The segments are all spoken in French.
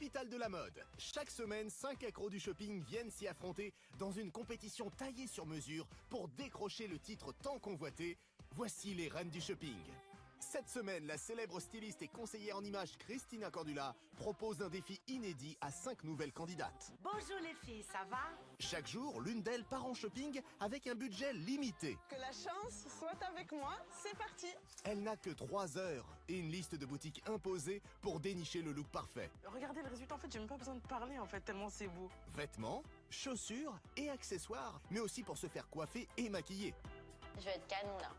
capitale de la mode. Chaque semaine, 5 accros du shopping viennent s'y affronter dans une compétition taillée sur mesure pour décrocher le titre tant convoité. Voici les reines du shopping. Cette semaine, la célèbre styliste et conseillère en images Cristina Cordula propose un défi inédit à 5 nouvelles candidates. Bonjour les filles, ça va? Chaque jour, l'une d'elles part en shopping avec un budget limité. Que la chance soit avec moi, c'est parti! Elle n'a que 3 heures et une liste de boutiques imposée pour dénicher le look parfait. Regardez le résultat, en fait, j'ai même pas besoin de parler, en fait, tellement c'est beau. Vêtements, chaussures et accessoires, mais aussi pour se faire coiffer et maquiller. Je vais être canon là.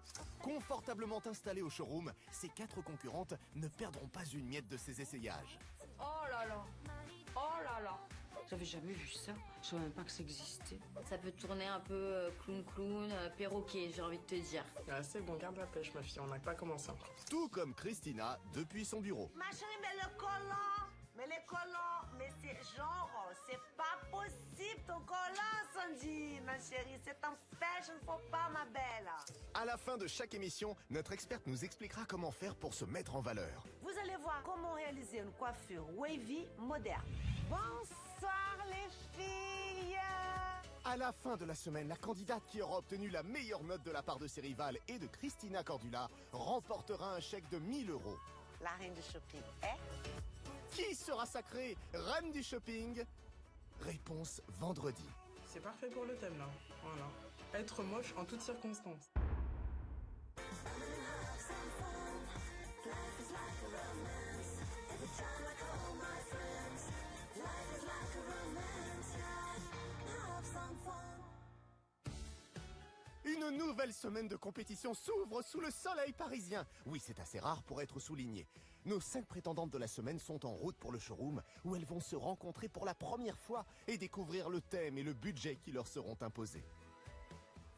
Confortablement installées au showroom, ces 4 concurrentes ne perdront pas une miette de ces essayages. Oh là là! Oh là là! J'avais jamais vu ça. Je savais même pas que ça existait. Ça peut tourner un peu clown, perroquet, j'ai envie de te dire. Ah, c'est bon, garde la pêche, ma fille, on n'a pas commencé encore. Tout comme Cristina depuis son bureau. Ma chérie, mais le collant! Mais les collants, mais c'est genre, c'est pas possible ton collant, Sandy, ma chérie, c'est un fashion faux pas, ma belle. À la fin de chaque émission, notre experte nous expliquera comment faire pour se mettre en valeur. Vous allez voir comment réaliser une coiffure wavy moderne. Bonsoir les filles. À la fin de la semaine, la candidate qui aura obtenu la meilleure note de la part de ses rivales et de Cristina Cordula remportera un chèque de 1 000 €. La reine du shopping est... Qui sera sacrée reine du shopping? Réponse vendredi. C'est parfait pour le thème, là. Voilà. Être moche en toutes circonstances. Une nouvelle semaine de compétition s'ouvre sous le soleil parisien. Oui, c'est assez rare pour être souligné. Nos 5 prétendantes de la semaine sont en route pour le showroom où elles vont se rencontrer pour la première fois et découvrir le thème et le budget qui leur seront imposés.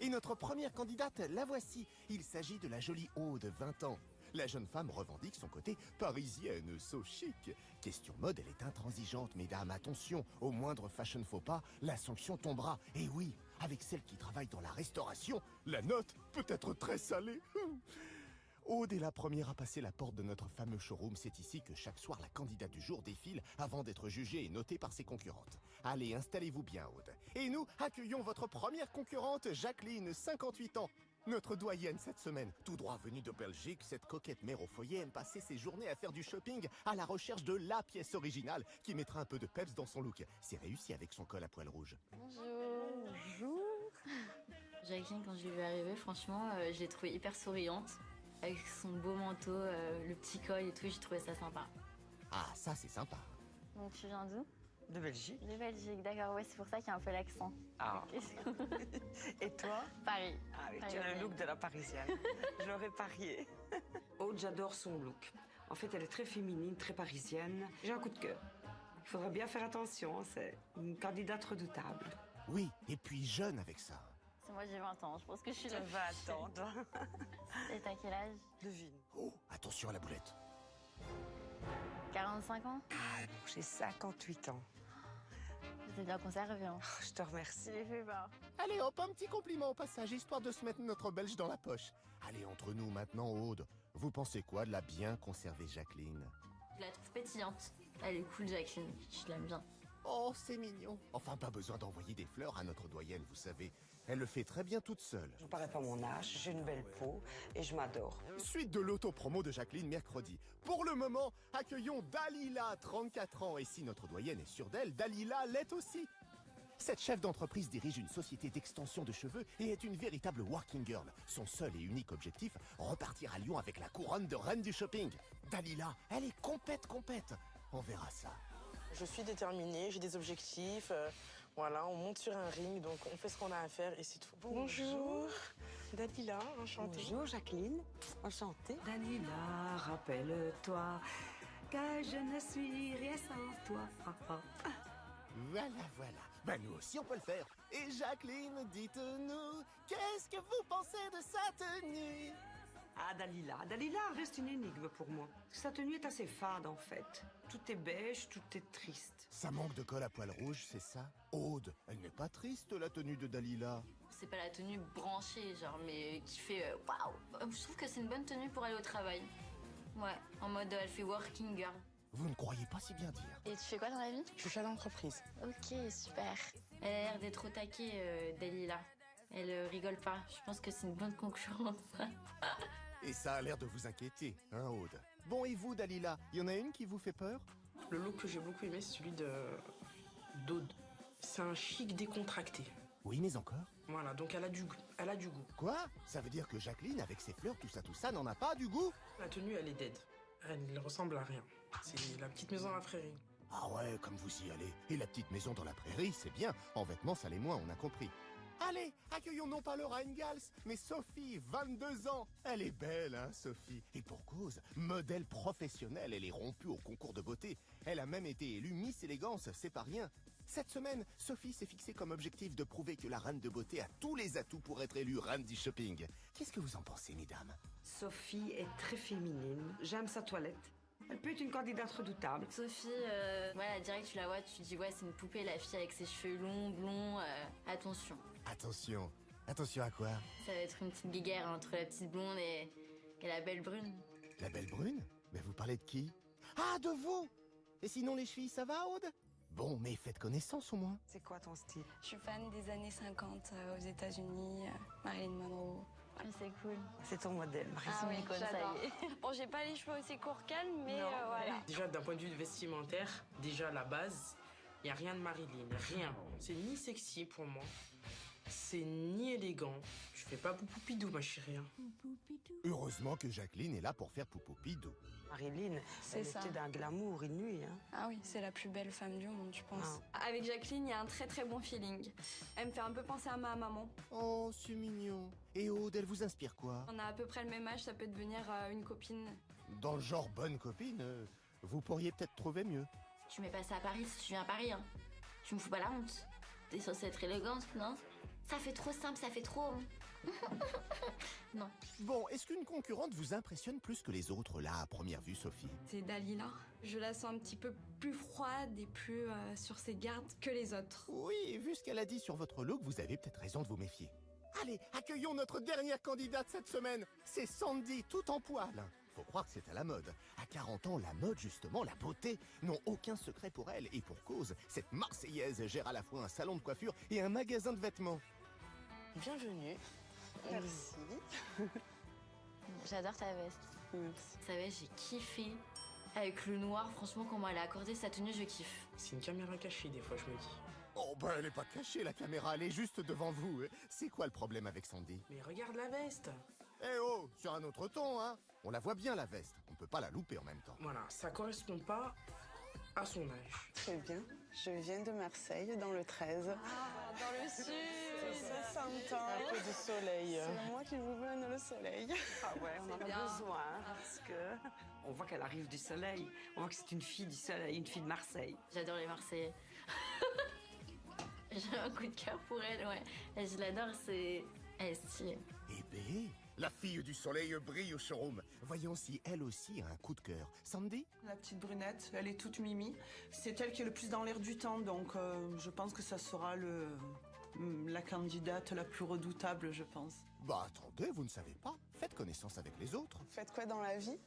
Et notre première candidate, la voici. Il s'agit de la jolie Aude, 20 ans. La jeune femme revendique son côté parisienne, so chic. Question mode, elle est intransigeante, mesdames, attention, au moindre fashion faux pas, la sanction tombera. Et oui, avec celle qui travaille dans la restauration, la note peut être très salée. Aude est la première à passer la porte de notre fameux showroom. C'est ici que chaque soir, la candidate du jour défile avant d'être jugée et notée par ses concurrentes. Allez, installez-vous bien, Aude. Et nous, accueillons votre première concurrente, Jacqueline, 58 ans. Notre doyenne cette semaine, tout droit venue de Belgique, cette coquette mère au foyer aime passer ses journées à faire du shopping à la recherche de la pièce originale qui mettra un peu de peps dans son look. C'est réussi avec son col à poils rouges. Bonjour. Bonjour. Jacqueline, quand je l'ai vue arriver, franchement, je l'ai trouvée hyper souriante. Avec son beau manteau, le petit col et tout, j'ai trouvé ça sympa. Ah, ça c'est sympa. Donc tu viens d'où? De Belgique. De Belgique, d'accord, ouais, c'est pour ça qu'il y a un peu l'accent. Ah. Et toi? Paris. Ah oui, tu as Parisienne. le look de la parisienne. Je l'aurais parié. Aude, j'adore son look. En fait, elle est très féminine, très parisienne. J'ai un coup de cœur. Il faudra bien faire attention, c'est une candidate redoutable. Oui, et puis jeune avec ça. C'est moi, j'ai 20 ans, je pense que je suis là. Va attendre. Et t'as quel âge? Devine. Oh, attention à la boulette. 45 ans? Ah non, j'ai 58 ans. T'es bien conservé, hein. Je te remercie. Tu les fais pas. Allez hop, un petit compliment au passage, histoire de se mettre notre belge dans la poche. Allez, entre nous maintenant, Aude. Vous pensez quoi de la bien conservée Jacqueline? Je la trouve pétillante. Elle est cool, Jacqueline. Je l'aime bien. Oh, c'est mignon. Enfin, pas besoin d'envoyer des fleurs à notre doyenne, vous savez. Elle le fait très bien toute seule. Je ne parais pas mon âge, j'ai une belle peau et je m'adore. Suite de l'auto-promo de Jacqueline mercredi. Pour le moment, accueillons Dalila, 34 ans. Et si notre doyenne est sûre d'elle, Dalila l'est aussi. Cette chef d'entreprise dirige une société d'extension de cheveux et est une véritable working girl. Son seul et unique objectif, repartir à Lyon avec la couronne de reine du shopping. Dalila, elle est compète. On verra ça. Je suis déterminée, j'ai des objectifs. Voilà, on monte sur un ring, donc on fait ce qu'on a à faire et c'est tout. Bonjour. Dalila, enchantée. Bonjour Jacqueline, enchantée. Dalila, rappelle-toi que je ne suis rien sans toi. Voilà. Ben nous aussi on peut le faire. Et Jacqueline, dites-nous, qu'est-ce que vous pensez de sa tenue? Ah, Dalila reste une énigme pour moi. Sa tenue est assez fade en fait. Tout est beige, tout est triste. Ça manque de col à poils rouges, c'est ça? Aude, elle n'est pas triste la tenue de Dalila. C'est pas la tenue branchée, genre, mais qui fait waouh. Je trouve que c'est une bonne tenue pour aller au travail. Ouais, en mode elle fait working girl. Vous ne croyez pas si bien dire. Et tu fais quoi dans la vie? Je suis chef d'entreprise. Ok, super. Elle a l'air d'être au taquet, Dalila. Elle rigole pas. Je pense que c'est une bonne concurrente. Et ça a l'air de vous inquiéter, hein, Aude? Bon, et vous, Dalila, y en a une qui vous fait peur? Le look que j'ai beaucoup aimé, c'est celui d'Aude. C'est un chic décontracté. Oui, mais encore? Voilà, donc elle a du goût. Quoi? Ça veut dire que Jacqueline, avec ses fleurs, tout ça, n'en a pas du goût? La tenue, elle est dead. Elle ressemble à rien. C'est la petite maison à la prairie. Ah ouais, comme vous y allez. Et la petite maison dans la prairie, c'est bien. En vêtements, ça l'est moins, on a compris. Allez, accueillons non pas Laura Ingalls, mais Sophie, 22 ans. Elle est belle, hein, Sophie. Et pour cause, modèle professionnel, elle est rompue au concours de beauté. Elle a même été élue Miss Élégance, c'est pas rien. Cette semaine, Sophie s'est fixée comme objectif de prouver que la reine de beauté a tous les atouts pour être élue reine du shopping. Qu'est-ce que vous en pensez, mesdames? Sophie est très féminine. J'aime sa toilette. Elle peut être une candidate redoutable. Sophie, voilà, direct tu la vois, tu te dis ouais, c'est une poupée, la fille avec ses cheveux longs, blonds. Attention. Attention. Attention à quoi? Ça va être une petite guéguerre entre la petite blonde et la belle brune. La belle brune? Mais vous parlez de qui? Ah, de vous! Et sinon, les chevilles, ça va, Aude? Bon, mais faites connaissance au moins. C'est quoi ton style? Je suis fan des années 50 aux États-Unis, Marilyn Monroe. Ah, c'est cool. C'est ton modèle, Marie. Ah oui, icône, ça j'adore. y est. Bon, j'ai pas les cheveux aussi courts qu'elle, mais voilà. Déjà, d'un point de vue vestimentaire, déjà la base, il n'y a rien de Marilyn, rien. C'est ni sexy pour moi, c'est ni élégant. Je fais pas poupoupidou, ma chérie. Hein. Heureusement que Jacqueline est là pour faire poupoupidou. Marilyn, C'est elle ça. était d'un glamour inouï. Hein. Ah oui, c'est la plus belle femme du monde, je pense. Avec Jacqueline, il y a un très très bon feeling. Elle me fait un peu penser à ma maman. Oh, c'est mignon. Et Aude, elle vous inspire quoi? On a à peu près le même âge, ça peut devenir une copine. Dans le genre bonne copine, vous pourriez peut-être trouver mieux. Tu mets pas ça à Paris si tu viens à Paris, hein. Tu me fous pas la honte. T'es censée être élégante, non? Ça fait trop simple, ça fait trop... Non. Bon, est-ce qu'une concurrente vous impressionne plus que les autres, là, à première vue, Sophie? C'est Dalila. Je la sens un petit peu plus froide et plus sur ses gardes que les autres. Oui, vu ce qu'elle a dit sur votre look, vous avez peut-être raison de vous méfier. Allez, accueillons notre dernière candidate cette semaine. C'est Sandy, tout en poil. Faut croire que c'est à la mode. À 40 ans, la mode, justement, la beauté, n'ont aucun secret pour elle. Et pour cause, cette Marseillaise gère à la fois un salon de coiffure et un magasin de vêtements. Bienvenue. Merci. J'adore ta veste. Merci. Sa veste, j'ai kiffé. Avec le noir, franchement, comment elle a accordé sa tenue, je kiffe. C'est une caméra cachée, des fois, je me dis. Oh, ben, elle est pas cachée, la caméra, elle est juste devant vous. C'est quoi le problème avec Sandy? Mais regarde la veste. Eh oh, sur un autre ton, hein. On la voit bien, la veste. On peut pas la louper en même temps. Voilà, ça correspond pas à son âge. Très bien. Je viens de Marseille, dans le 13. Dans le sud. Ça s'entend. Un peu de soleil. C'est moi qui vous donne le soleil. Ah ouais, on en a bien. besoin. Parce que on voit qu'elle arrive du soleil. On voit que c'est une fille du soleil, une fille de Marseille. J'adore les Marseillais. J'ai un coup de cœur pour elle, ouais. Et je l'adore, c'est... Elle est stylée. Eh ben, la fille du soleil brille au showroom. Voyons si elle aussi a un coup de cœur. Sandy? La petite brunette, elle est toute mimi. C'est elle qui est le plus dans l'air du temps, donc je pense que ça sera la candidate la plus redoutable, je pense. Bah attendez, vous ne savez pas. Faites connaissance avec les autres. Vous faites quoi dans la vie?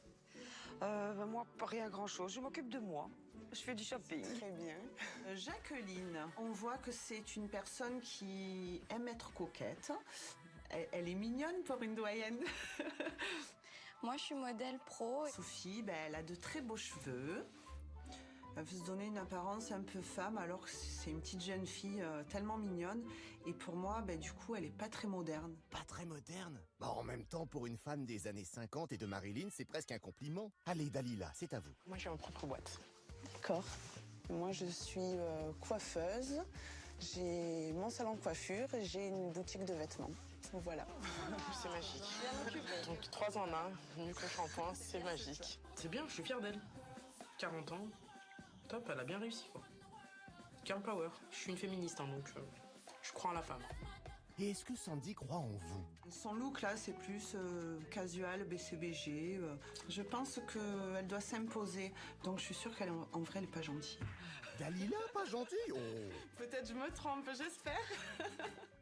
Moi, pas rien grand-chose. Je m'occupe de moi. Je fais du shopping. Très bien. Jacqueline, on voit que c'est une personne qui aime être coquette. Elle est mignonne pour une doyenne. Moi, je suis modèle pro. Sophie, elle a de très beaux cheveux. Elle veut se donner une apparence un peu femme, alors que c'est une petite jeune fille tellement mignonne. Et pour moi, du coup, elle est pas très moderne. Pas très moderne. Bah en même temps, pour une femme des années 50 et de Marilyn, c'est presque un compliment. Allez, Dalila, c'est à vous. Moi, j'ai ma propre boîte. D'accord. Moi, je suis coiffeuse. J'ai mon salon de coiffure et j'ai une boutique de vêtements. Voilà. C'est magique. Donc 3 en 1, micro shampoing, c'est magique. C'est bien, je suis fier d'elle. 40 ans, top, elle a bien réussi quoi. Girl power. Je suis une féministe, hein, donc je crois en la femme. Et est-ce que Sandy croit en vous? Son look là, c'est plus casual, BCBG. Je pense qu'elle doit s'imposer. Donc je suis sûre qu'elle en vrai, elle est pas gentille. Dalila, pas gentille? Oh. Peut-être je me trompe, j'espère.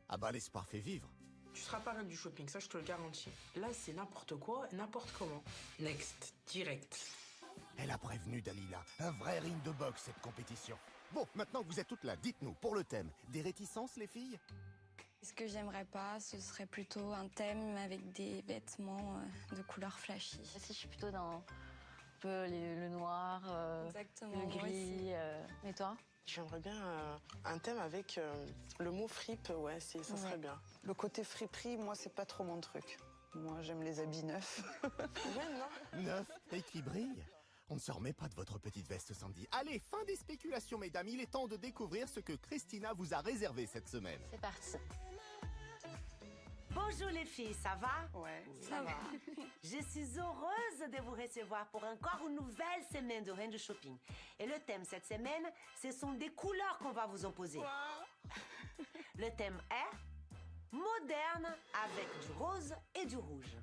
Ah bah l'espoir fait vivre. Tu seras pas reine du shopping, ça je te le garantis. Là, c'est n'importe quoi, n'importe comment. Next, direct. Elle a prévenu Dalila. Un vrai ring de boxe, cette compétition. Bon, maintenant que vous êtes toutes là, dites-nous, pour le thème, des réticences, les filles? Ce que j'aimerais pas, ce serait plutôt un thème avec des vêtements de couleur flashy. Si je suis plutôt dans un peu le noir, Exactement, le moi gris. Et toi? J'aimerais bien un thème avec le mot fripe, ouais, ça serait bien. Le côté friperie, moi, c'est pas trop mon truc. Moi, j'aime les habits neufs. Ouais, non? Neuf et qui brille. On ne se remet pas de votre petite veste, Sandy. Allez, fin des spéculations, mesdames. Il est temps de découvrir ce que Christina vous a réservé cette semaine. C'est parti. Bonjour les filles, ça va? Ouais. Ça va. Je suis heureuse de vous recevoir pour encore une nouvelle semaine de Reine du Shopping. Et le thème cette semaine, ce sont des couleurs qu'on va vous imposer. Le thème est moderne avec du rose et du rouge.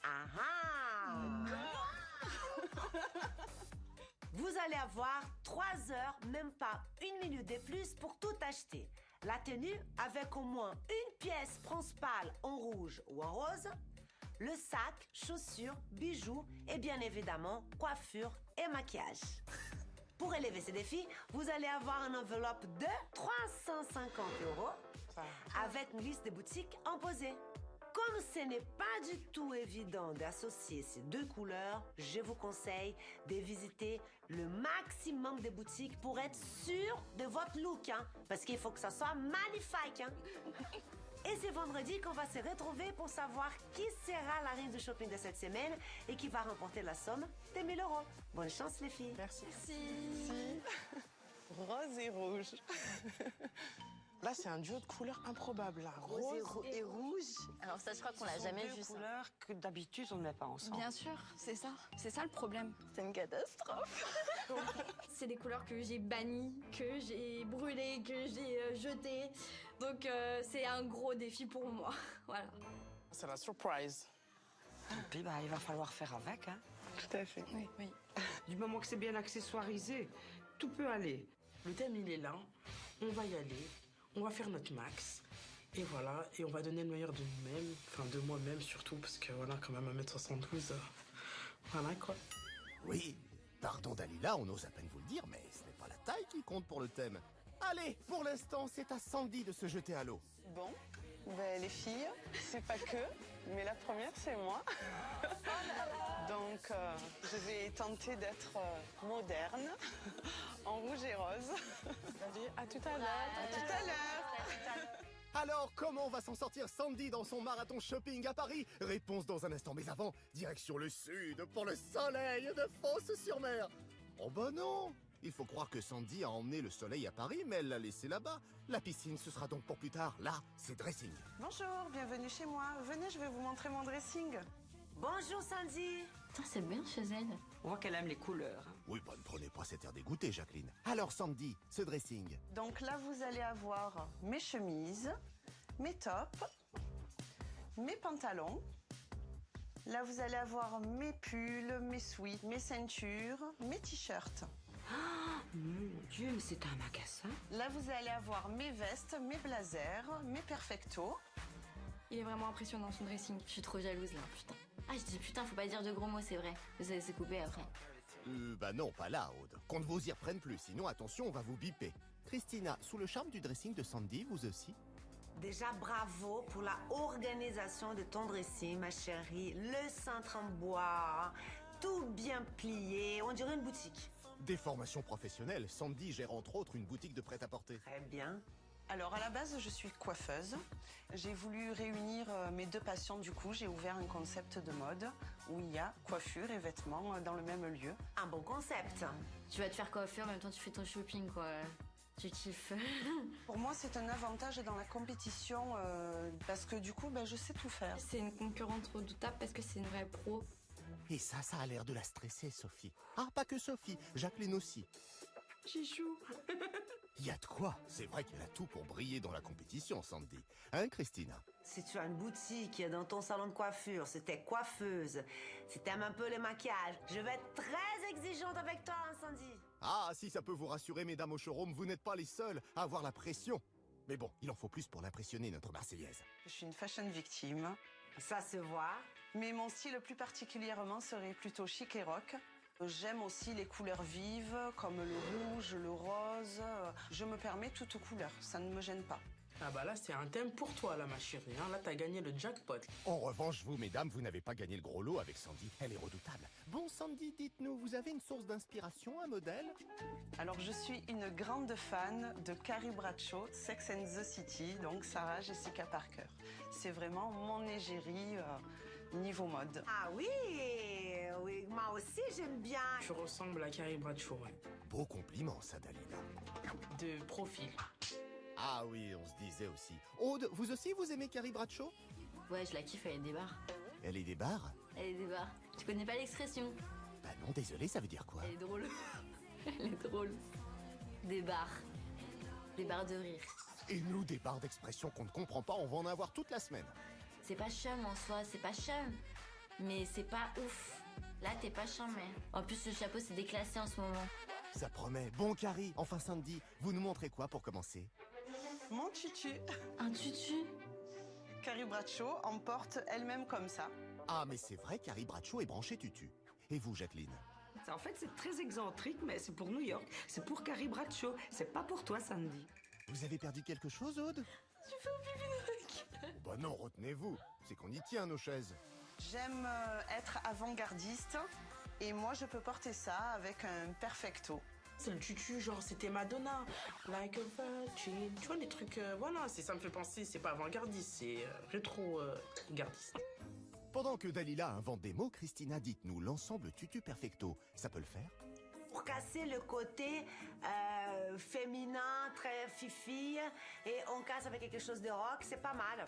Ah ah! Vous allez avoir 3 heures, même pas 1 minute de plus pour tout acheter. La tenue avec au moins une pièce principale en rouge ou en rose, le sac, chaussures, bijoux et bien évidemment coiffure et maquillage. Pour relever ces défis, vous allez avoir une enveloppe de 350 € avec une liste de boutiques imposée. Comme ce n'est pas du tout évident d'associer ces deux couleurs, je vous conseille de visiter le maximum de boutiques pour être sûr de votre look, hein, parce qu'il faut que ça soit magnifique. Hein. Et c'est vendredi qu'on va se retrouver pour savoir qui sera la reine du shopping de cette semaine et qui va remporter la somme de 1 000 €. Bonne chance les filles. Merci. Si. Rose et rouge. Là, c'est un duo de couleurs improbable, là. Rose Et rouge. Alors ça, je crois qu'on l'a jamais vu deux ça. couleurs que d'habitude on ne met pas ensemble. Bien sûr, c'est ça. C'est ça le problème. C'est une catastrophe. C'est des couleurs que j'ai bannies, que j'ai brûlées, que j'ai jetées. Donc c'est un gros défi pour moi. Voilà. C'est la surprise. Et puis bah, il va falloir faire avec. Hein. Tout à fait. Oui, oui. Du moment que c'est bien accessoirisé, tout peut aller. Le thème, il est là. On va y aller. On va faire notre max. Et voilà. Et on va donner le meilleur de nous-mêmes. Enfin, de moi-même surtout. Parce que voilà, quand même, 1m72. Voilà, quoi. Oui, pardon Dalila, on ose à peine vous le dire, mais ce n'est pas la taille qui compte pour le thème. Allez, pour l'instant, c'est à Sandy de se jeter à l'eau. Bon, ben, les filles, c'est pas que, mais la première, c'est moi. Donc, je vais tenter d'être moderne, en rouge et rose. Allez, à tout à l'heure. À tout à l'heure. Alors, comment va s'en sortir Sandy dans son marathon shopping à Paris? Réponse dans un instant, mais avant, direction le sud, pour le soleil de Fos-sur-Mer. Oh bah non! Il faut croire que Sandy a emmené le soleil à Paris, mais elle l'a laissé là-bas. La piscine, ce sera donc pour plus tard. Là, c'est dressing. Bonjour, bienvenue chez moi. Venez, je vais vous montrer mon dressing. Bonjour Sandy. Putain, c'est bien chez elle. On voit qu'elle aime les couleurs. Hein. Oui, bah ne prenez pas cet air dégoûté, Jacqueline. Alors Sandy, ce dressing. Donc là, vous allez avoir mes chemises, mes tops, mes pantalons. Là, vous allez avoir mes pulls, mes sweats, mes ceintures, mes t-shirts. Mon Dieu, mais c'est un magasin. Là, vous allez avoir mes vestes, mes blazers, mes perfectos. Il est vraiment impressionnant son dressing. Je suis trop jalouse là, putain. Ah, je dis putain, faut pas dire de gros mots, c'est vrai. Vous allez se couper après. Bah non, pas là, Aude. Qu'on ne vous y reprenne plus, sinon attention, on va vous biper. Christina, sous le charme du dressing de Sandy, vous aussi? Déjà bravo pour la organisation de ton dressing, ma chérie. Le cintre en bois, tout bien plié, on dirait une boutique. Des formations professionnelles, Sandy gère entre autres une boutique de prêt-à-porter. Très bien. Alors, à la base, je suis coiffeuse. J'ai voulu réunir mes deux passions. Du coup, j'ai ouvert un concept de mode où il y a coiffure et vêtements dans le même lieu. Un bon concept. Tu vas te faire coiffer en même temps tu fais ton shopping, quoi. Tu kiffes. Pour moi, c'est un avantage dans la compétition parce que du coup, je sais tout faire. C'est une concurrente redoutable parce que c'est une vraie pro. Et ça a l'air de la stresser, Sophie. Ah, pas que Sophie, Jacqueline aussi. Chichou. Il y a de quoi. C'est vrai qu'elle a tout pour briller dans la compétition, Sandy. Hein, Christina? Si tu as une boutique dans ton salon de coiffure, si t'es coiffeuse, si t'aimes un peu les maquillages, je vais être très exigeante avec toi, hein, Sandy. Ah, si ça peut vous rassurer, mesdames au showroom, vous n'êtes pas les seules à avoir la pression. Mais bon, il en faut plus pour l'impressionner, notre Marseillaise. Je suis une fashion victime, Ça se voit. mais mon style plus particulièrement serait plutôt chic et rock. J'aime aussi les couleurs vives, comme le rouge, le rose. Je me permets toute couleur, ça ne me gêne pas. Ah bah là, c'est un thème pour toi, là, ma chérie. Hein. Là, t'as gagné le jackpot. En revanche, vous, mesdames, vous n'avez pas gagné le gros lot avec Sandy. Elle est redoutable. Bon, Sandy, dites-nous, vous avez une source d'inspiration, un modèle? Alors, je suis une grande fan de Carrie Bradshaw, Sex and the City, donc Sarah Jessica Parker. C'est vraiment mon égérie niveau mode. Ah oui, oui, moi aussi j'aime bien. Tu ressembles à Carrie Bradshaw, ouais. Beau compliment, ça, Dalila. De profil. Ah oui, on se disait aussi. Aude, vous aussi, vous aimez Carrie Bradshaw? Ouais, je la kiffe, elle est des bars. Elle est des bars? Elle est des bars. Tu connais pas l'expression? Bah non, désolé, ça veut dire quoi? Elle est drôle. Elle est drôle. Des bars. Des bars de rire. Et nous, des barres d'expression qu'on ne comprend pas, on va en avoir toute la semaine. C'est pas chum en soi, c'est pas chum. Mais c'est pas ouf. Là, t'es pas chum, mais... En plus, le chapeau, c'est déclassé en ce moment. Ça promet. Bon, Carrie, enfin Sandy, vous nous montrez quoi pour commencer? Mon tutu. Un tutu? Carrie Bradshaw en porte elle-même comme ça. Ah, mais c'est vrai, Carrie Bradshaw est branchée tutu. Et vous, Jacqueline? En fait, c'est très excentrique, mais c'est pour New York. C'est pour Carrie Bradshaw. C'est pas pour toi, Sandy. Vous avez perdu quelque chose, Aude? J'ai fait un pipi. Bah non, retenez-vous. C'est qu'on y tient, nos chaises. J'aime être avant-gardiste et moi je peux porter ça avec un perfecto. C'est le tutu, genre c'était Madonna. Like a virgin. Tu vois, les trucs, voilà, ça me fait penser, c'est pas avant-gardiste, c'est rétro-gardiste. Pendant que Dalila invente des mots, Christina, dites-nous, l'ensemble tutu perfecto, ça peut le faire? Pour casser le côté féminin, très fifi, et on casse avec quelque chose de rock, c'est pas mal.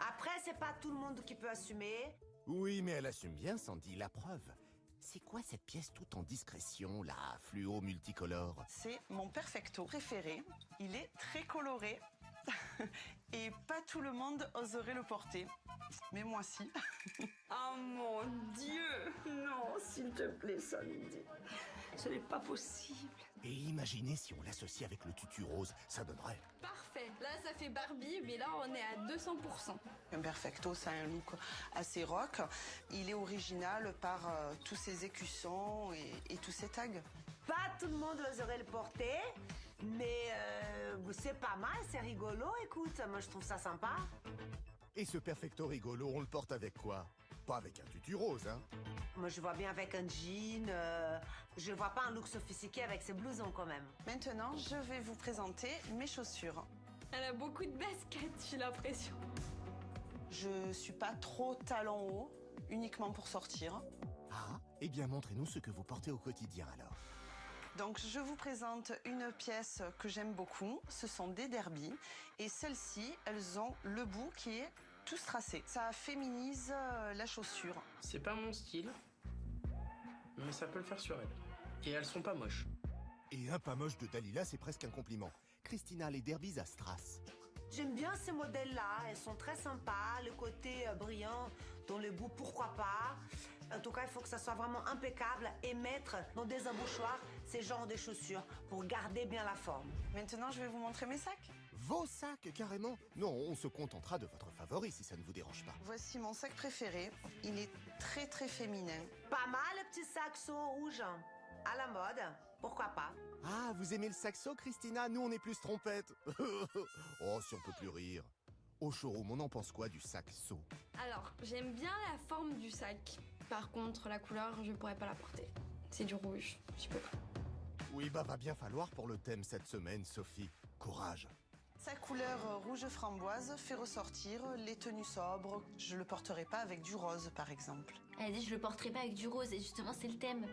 Après, c'est pas tout le monde qui peut assumer. Oui, mais elle assume bien, Sandy, la preuve. C'est quoi cette pièce toute en discrétion, là, fluo multicolore? C'est mon perfecto préféré. Il est très coloré et pas tout le monde oserait le porter. Mais moi si. Oh mon Dieu! Non, s'il te plaît, Sandy. Ce n'est pas possible. Et imaginez si on l'associe avec le tutu rose, ça donnerait... Parfait. Là, ça fait Barbie, mais là, on est à 200%. Un perfecto, ça a un look assez rock. Il est original par tous ses écussons et tous ses tags. Pas tout le monde oserait le porter, mais c'est pas mal, c'est rigolo, écoute, moi je trouve ça sympa. Et ce perfecto rigolo, on le porte avec quoi? Pas avec un tutu rose, hein? Moi je vois bien avec un jean, je vois pas un look sophistiqué avec ses blousons quand même. Maintenant, je vais vous présenter mes chaussures. Elle a beaucoup de baskets, j'ai l'impression. Je suis pas trop talon haut, uniquement pour sortir. Ah, eh bien montrez-nous ce que vous portez au quotidien alors. Donc je vous présente une pièce que j'aime beaucoup, ce sont des derbies et celles-ci, elles ont le bout qui est tout tracé. Ça féminise la chaussure. C'est pas mon style, mais ça peut le faire sur elle. Et elles sont pas moches. Et un pas moche de Dalila, c'est presque un compliment. Christina, les derbies à strass. J'aime bien ces modèles-là, elles sont très sympas, le côté brillant dans le bout, pourquoi pas. En tout cas, il faut que ça soit vraiment impeccable et mettre dans des embouchoirs ces genres de chaussures pour garder bien la forme. Maintenant, je vais vous montrer mes sacs. Vos sacs, carrément? Non, on se contentera de votre favori si ça ne vous dérange pas. Voici mon sac préféré. Il est très très féminin. Pas mal le petit saxo rouge, à la mode, pourquoi pas. Ah, vous aimez le saxo, Christina? Nous, on est plus trompette. Oh, si on peut plus rire. Au showroom, on en pense quoi du saxo? Alors, j'aime bien la forme du sac. Par contre, la couleur, je pourrais pas la porter. C'est du rouge, je peux pas. Oui, bah va bien falloir pour le thème cette semaine, Sophie. Courage. Sa couleur rouge framboise fait ressortir les tenues sobres. Je le porterai pas avec du rose, par exemple. Elle dit je le porterai pas avec du rose, et justement, c'est le thème.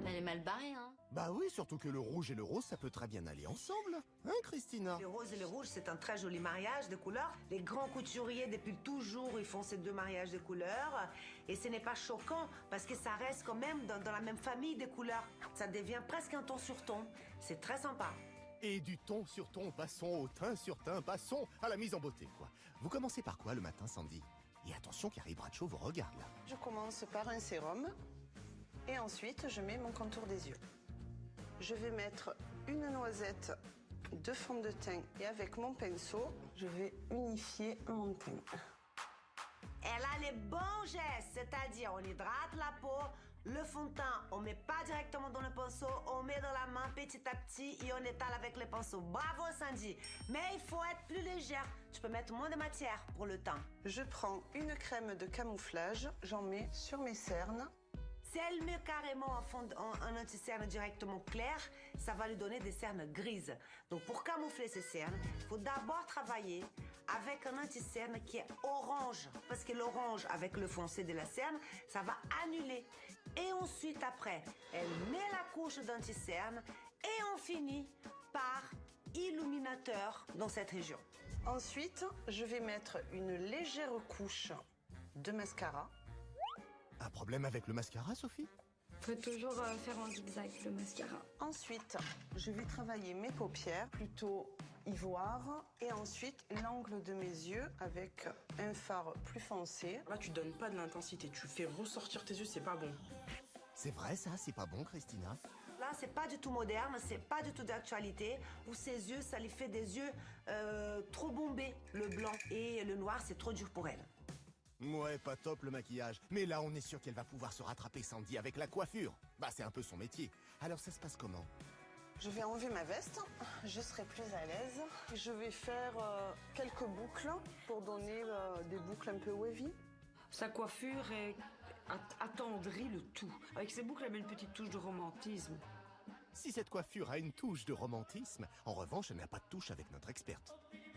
Elle est mal barrée, hein. Bah oui, surtout que le rouge et le rose, ça peut très bien aller ensemble. Hein, Christina? Le rose et le rouge, c'est un très joli mariage de couleurs. Les grands couturiers, depuis toujours, ils font ces deux mariages de couleurs. Et ce n'est pas choquant, parce que ça reste quand même dans la même famille de couleurs. Ça devient presque un ton sur ton. C'est très sympa. Et du ton sur ton, passons au teint sur teint, passons à la mise en beauté, quoi. Vous commencez par quoi le matin, Sandy? Et attention, Carrie Bradshaw vous regarde, là. Je commence par un sérum. Et ensuite, je mets mon contour des yeux. Je vais mettre une noisette de fond de teint et avec mon pinceau, je vais unifier mon teint. Elle a les bons gestes, c'est-à-dire on hydrate la peau, Le fond de teint, on met pas directement dans le pinceau, on met dans la main petit à petit et on étale avec le pinceau. Bravo Sandy. Mais il faut être plus légère. Tu peux mettre moins de matière pour le teint. Je prends une crème de camouflage, j'en mets sur mes cernes. Si elle met carrément un anti-cerne directement clair, ça va lui donner des cernes grises. Donc pour camoufler ces cernes, il faut d'abord travailler avec un anti-cerne qui est orange. Parce que l'orange avec le foncé de la cerne, ça va annuler. Et ensuite après, elle met la couche d'anti-cerne et on finit par illuminateur dans cette région. Ensuite, je vais mettre une légère couche de mascara. Un problème avec le mascara, Sophie? Faut toujours faire en zigzag le mascara. Ensuite, je vais travailler mes paupières, plutôt ivoire. Et ensuite, l'angle de mes yeux avec un fard plus foncé. Là, tu donnes pas de l'intensité. Tu fais ressortir tes yeux, c'est pas bon. C'est vrai ça, c'est pas bon, Christina? Là, c'est pas du tout moderne, c'est pas du tout d'actualité. Pour ses yeux, ça lui fait des yeux trop bombés, le blanc. Et le noir, c'est trop dur pour elle. Ouais, pas top le maquillage. Mais là, on est sûr qu'elle va pouvoir se rattraper, Sandy, avec la coiffure. Bah, c'est un peu son métier. Alors, ça se passe comment? Je vais enlever ma veste, je serai plus à l'aise. Je vais faire quelques boucles pour donner des boucles un peu wavy. Sa coiffure attendrit le tout. Avec ses boucles, elle met une petite touche de romantisme. Si cette coiffure a une touche de romantisme, en revanche, elle n'a pas de touche avec notre experte.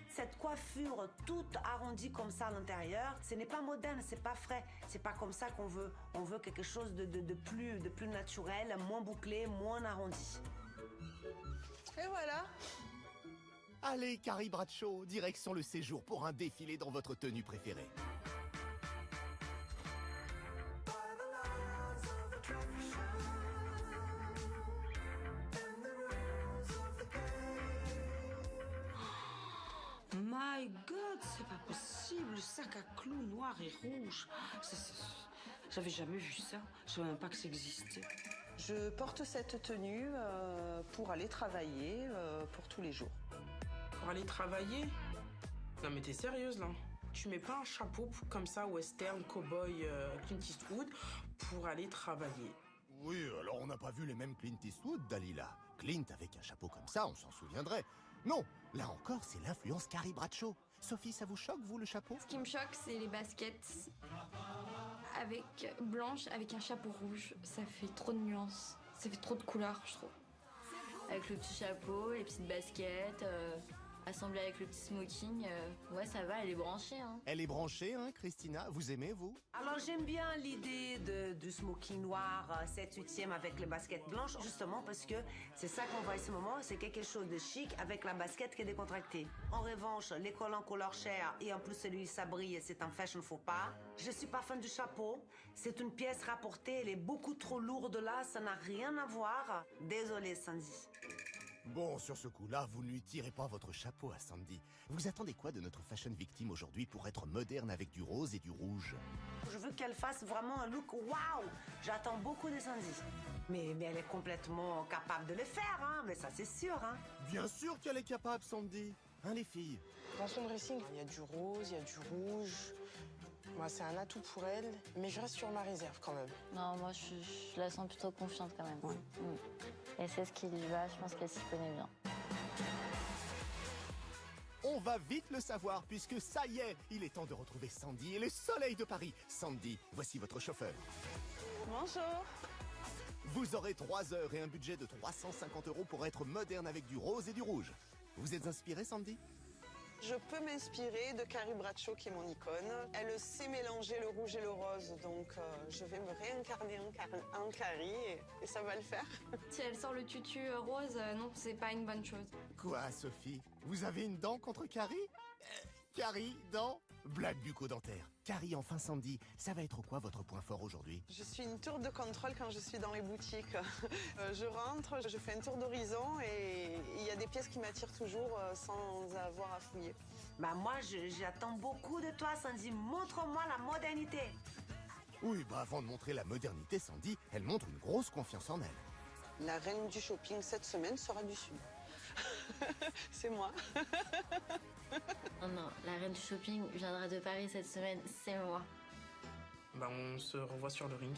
Cette coiffure toute arrondie comme ça à l'intérieur, ce n'est pas moderne, c'est pas frais. C'est pas comme ça qu'on veut. On veut quelque chose de plus naturel, moins bouclé, moins arrondi. Et voilà. Allez, Carrie Bradshaw, direction le séjour pour un défilé dans votre tenue préférée. My God, c'est pas possible, le sac à clous noir et rouge. J'avais jamais vu ça, je savais même pas que ça existait. Je porte cette tenue pour aller travailler pour tous les jours. Pour aller travailler? Non mais t'es sérieuse là? Tu mets pas un chapeau comme ça, western, cowboy, Clint Eastwood, pour aller travailler? Oui, alors on n'a pas vu les mêmes Clint Eastwood, Dalila. Clint avec un chapeau comme ça, on s'en souviendrait. Non, là encore, c'est l'influence Carrie Bradshaw. Sophie, ça vous choque, vous, le chapeau? Ce qui me choque, c'est les baskets avec blanches, avec un chapeau rouge. Ça fait trop de nuances. Ça fait trop de couleurs, je trouve. Avec le petit chapeau, les petites baskets, assemblée avec le petit smoking, ouais, ça va, elle est branchée. Hein. Elle est branchée, hein, Christina? Vous aimez, vous? Alors j'aime bien l'idée du smoking noir 7/8e avec les baskets blanches, justement parce que c'est ça qu'on voit à ce moment, c'est quelque chose de chic avec la basket qui est décontractée. En revanche, les collants couleur chair et en plus celui ça brille, c'est un fashion faux pas. Je suis pas fan du chapeau, c'est une pièce rapportée, elle est beaucoup trop lourde là, ça n'a rien à voir. Désolée Sandy. Bon, sur ce coup-là, vous ne lui tirez pas votre chapeau à Sandy. Vous attendez quoi de notre fashion victime aujourd'hui pour être moderne avec du rose et du rouge? Je veux qu'elle fasse vraiment un look waouh. J'attends beaucoup de Sandy. Mais elle est complètement capable de le faire, hein. Mais ça c'est sûr, hein. Bien sûr qu'elle est capable, Sandy. Hein, les filles? Dans son dressing, il y a du rose, il y a du rouge. Moi, c'est un atout pour elle, mais je reste sur ma réserve quand même. Non, moi, je la sens plutôt confiante quand même. Ouais. Et c'est ce qui lui va, je pense qu'elle s'y connaît bien. On va vite le savoir, puisque ça y est, il est temps de retrouver Sandy et le soleil de Paris. Sandy, voici votre chauffeur. Bonjour. Vous aurez 3 heures et un budget de 350 € pour être moderne avec du rose et du rouge. Vous êtes inspirée, Sandy? Je peux m'inspirer de Carrie Bradshaw, qui est mon icône. Elle sait mélanger le rouge et le rose, donc je vais me réincarner en Carrie et ça va le faire. Si elle sort le tutu rose, non, c'est pas une bonne chose. Quoi, Sophie? Vous avez une dent contre Carrie? Carrie, dent? Blague bucco-dentaire. Carrie, enfin Sandy, ça va être quoi votre point fort aujourd'hui? Je suis une tour de contrôle quand je suis dans les boutiques. Je rentre, je fais un tour d'horizon et il y a des pièces qui m'attirent toujours sans avoir à fouiller. Bah moi, j'attends beaucoup de toi, Sandy. Montre-moi la modernité. Oui, bah avant de montrer la modernité, Sandy, elle montre une grosse confiance en elle. La reine du shopping cette semaine sera du Sud. C'est moi. Non, la reine du shopping viendra de Paris cette semaine, c'est moi. Bah, on se revoit sur le ring.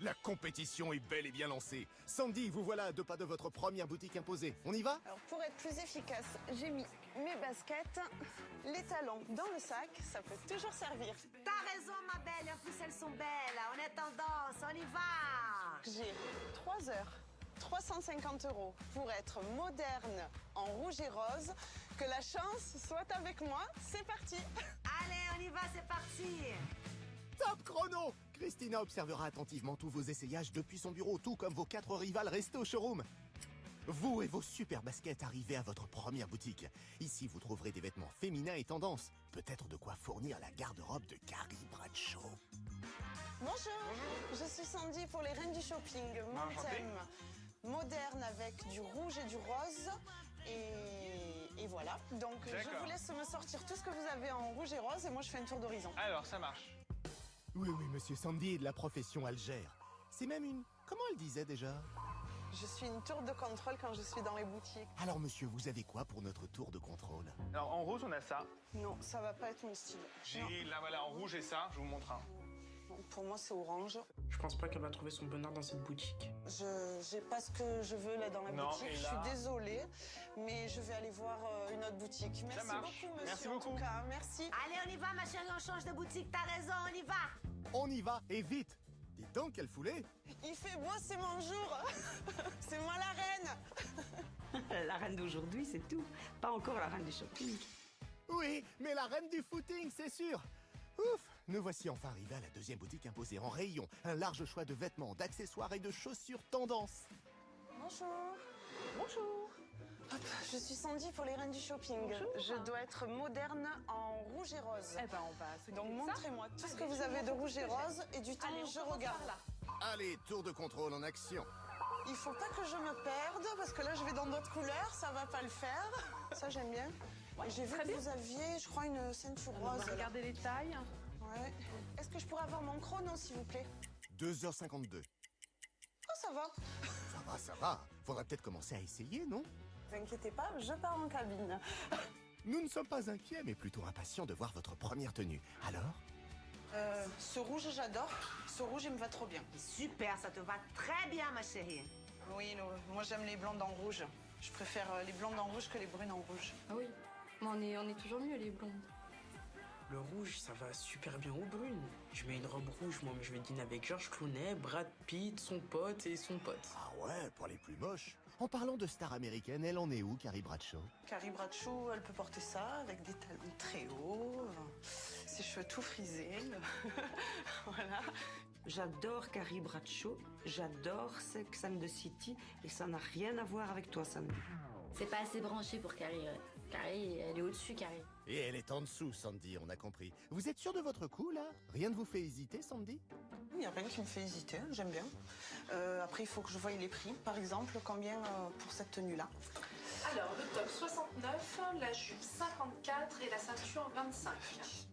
La compétition est bel et bien lancée. Sandy, vous voilà à 2 pas de votre première boutique imposée. On y va? Alors pour être plus efficace, j'ai mis mes baskets, les talons dans le sac, ça peut toujours servir. T'as raison, ma belle, en plus elles sont belles. On est tendance, on y va. J'ai 3 heures, 350 € pour être moderne en rouge et rose. Que la chance soit avec moi, c'est parti. Allez, on y va, c'est parti. Top chrono! Christina observera attentivement tous vos essayages depuis son bureau, tout comme vos 4 rivales restés au showroom. Vous et vos super baskets arrivez à votre première boutique. Ici, vous trouverez des vêtements féminins et tendances. Peut-être de quoi fournir la garde-robe de Carrie Bradshaw. Bonjour, je suis Sandy pour les Reines du Shopping. Mon thème, moderne avec du rouge et du rose. Et voilà, donc je vous laisse me sortir tout ce que vous avez en rouge et rose et moi je fais un tour d'horizon. Alors, ça marche. Oui, monsieur Sandy est de la profession Algère. C'est même une... Comment elle disait déjà? Je suis une tour de contrôle quand je suis dans les boutiques. Alors monsieur, vous avez quoi pour notre tour de contrôle? Alors, en rose, on a ça. Non, ça va pas être mon style. J'ai là, voilà, en rouge et ça. Je vous montre un. Non, pour moi c'est orange. Je pense pas qu'elle va trouver son bonheur dans cette boutique. J'ai pas ce que je veux là dans la Non, boutique. et Je là- suis désolée, mais je vais aller voir une autre boutique. Merci marche. beaucoup monsieur. Merci en tout beaucoup. cas, merci. Allez, on y va, ma chérie, on change de boutique. T'as raison, on y va. On y va, et vite! Dites donc, quelle foulée! Il fait beau, c'est mon jour. C'est moi la reine. La reine d'aujourd'hui, c'est tout. Pas encore la reine du shopping. Oui, mais la reine du footing, c'est sûr! Ouf! Nous voici enfin arrivés à la deuxième boutique imposée en rayon. Un large choix de vêtements, d'accessoires et de chaussures tendance. Bonjour. Bonjour. Hop, je suis Sandy pour les Reines du Shopping. Je dois être moderne en rouge et rose. Eh ben, on va s'occuper Donc de ça. montrez-moi tout ce que vous avez de rouge et rose et du temps, je regarde. Allez, tour de contrôle en action. Il faut pas que je me perde parce que là je vais dans d'autres couleurs, ça va pas le faire. Ça j'aime bien. Et j'ai vu que vous aviez, je crois, une ceinture On rose. va regarder les tailles. Ouais. Est-ce que je pourrais avoir mon chrono s'il vous plaît? 2h52. Oh ça va. Ça va. Faudrait peut-être commencer à essayer, non? Ne vous inquiétez pas, je pars en cabine. Nous ne sommes pas inquiets, mais plutôt impatients de voir votre première tenue. Alors? Ce rouge j'adore. Ce rouge il me va trop bien. Super, ça te va très bien, ma chérie. Oui, moi j'aime les blondes en rouge. Je préfère les blondes en rouge que les brunes en rouge. Ah oui, mais on est toujours mieux les blondes. Le rouge, ça va super bien aux brunes. Je mets une robe rouge, moi, mais je vais dîner avec George Clooney, Brad Pitt, son pote et son pote. Ah ouais, pour les plus moches. En parlant de star américaine, elle en est où, Carrie Bradshaw? Carrie Bradshaw, elle peut porter ça avec des talons très hauts, ses cheveux tout frisés. Voilà. J'adore Carrie Bradshaw, j'adore Sex and the City, et ça n'a rien à voir avec toi, Sandy. C'est pas assez branché pour Carrie. Carrie, elle est au-dessus, Carrie. Et elle est en dessous, Sandy, on a compris. Vous êtes sûr de votre coup, là? Rien ne vous fait hésiter, Sandy? Il n'y a rien qui me fait hésiter, j'aime bien. Après, il faut que je voie les prix. Par exemple, combien pour cette tenue-là? Alors, le top 69, la jupe 54 et la ceinture 25.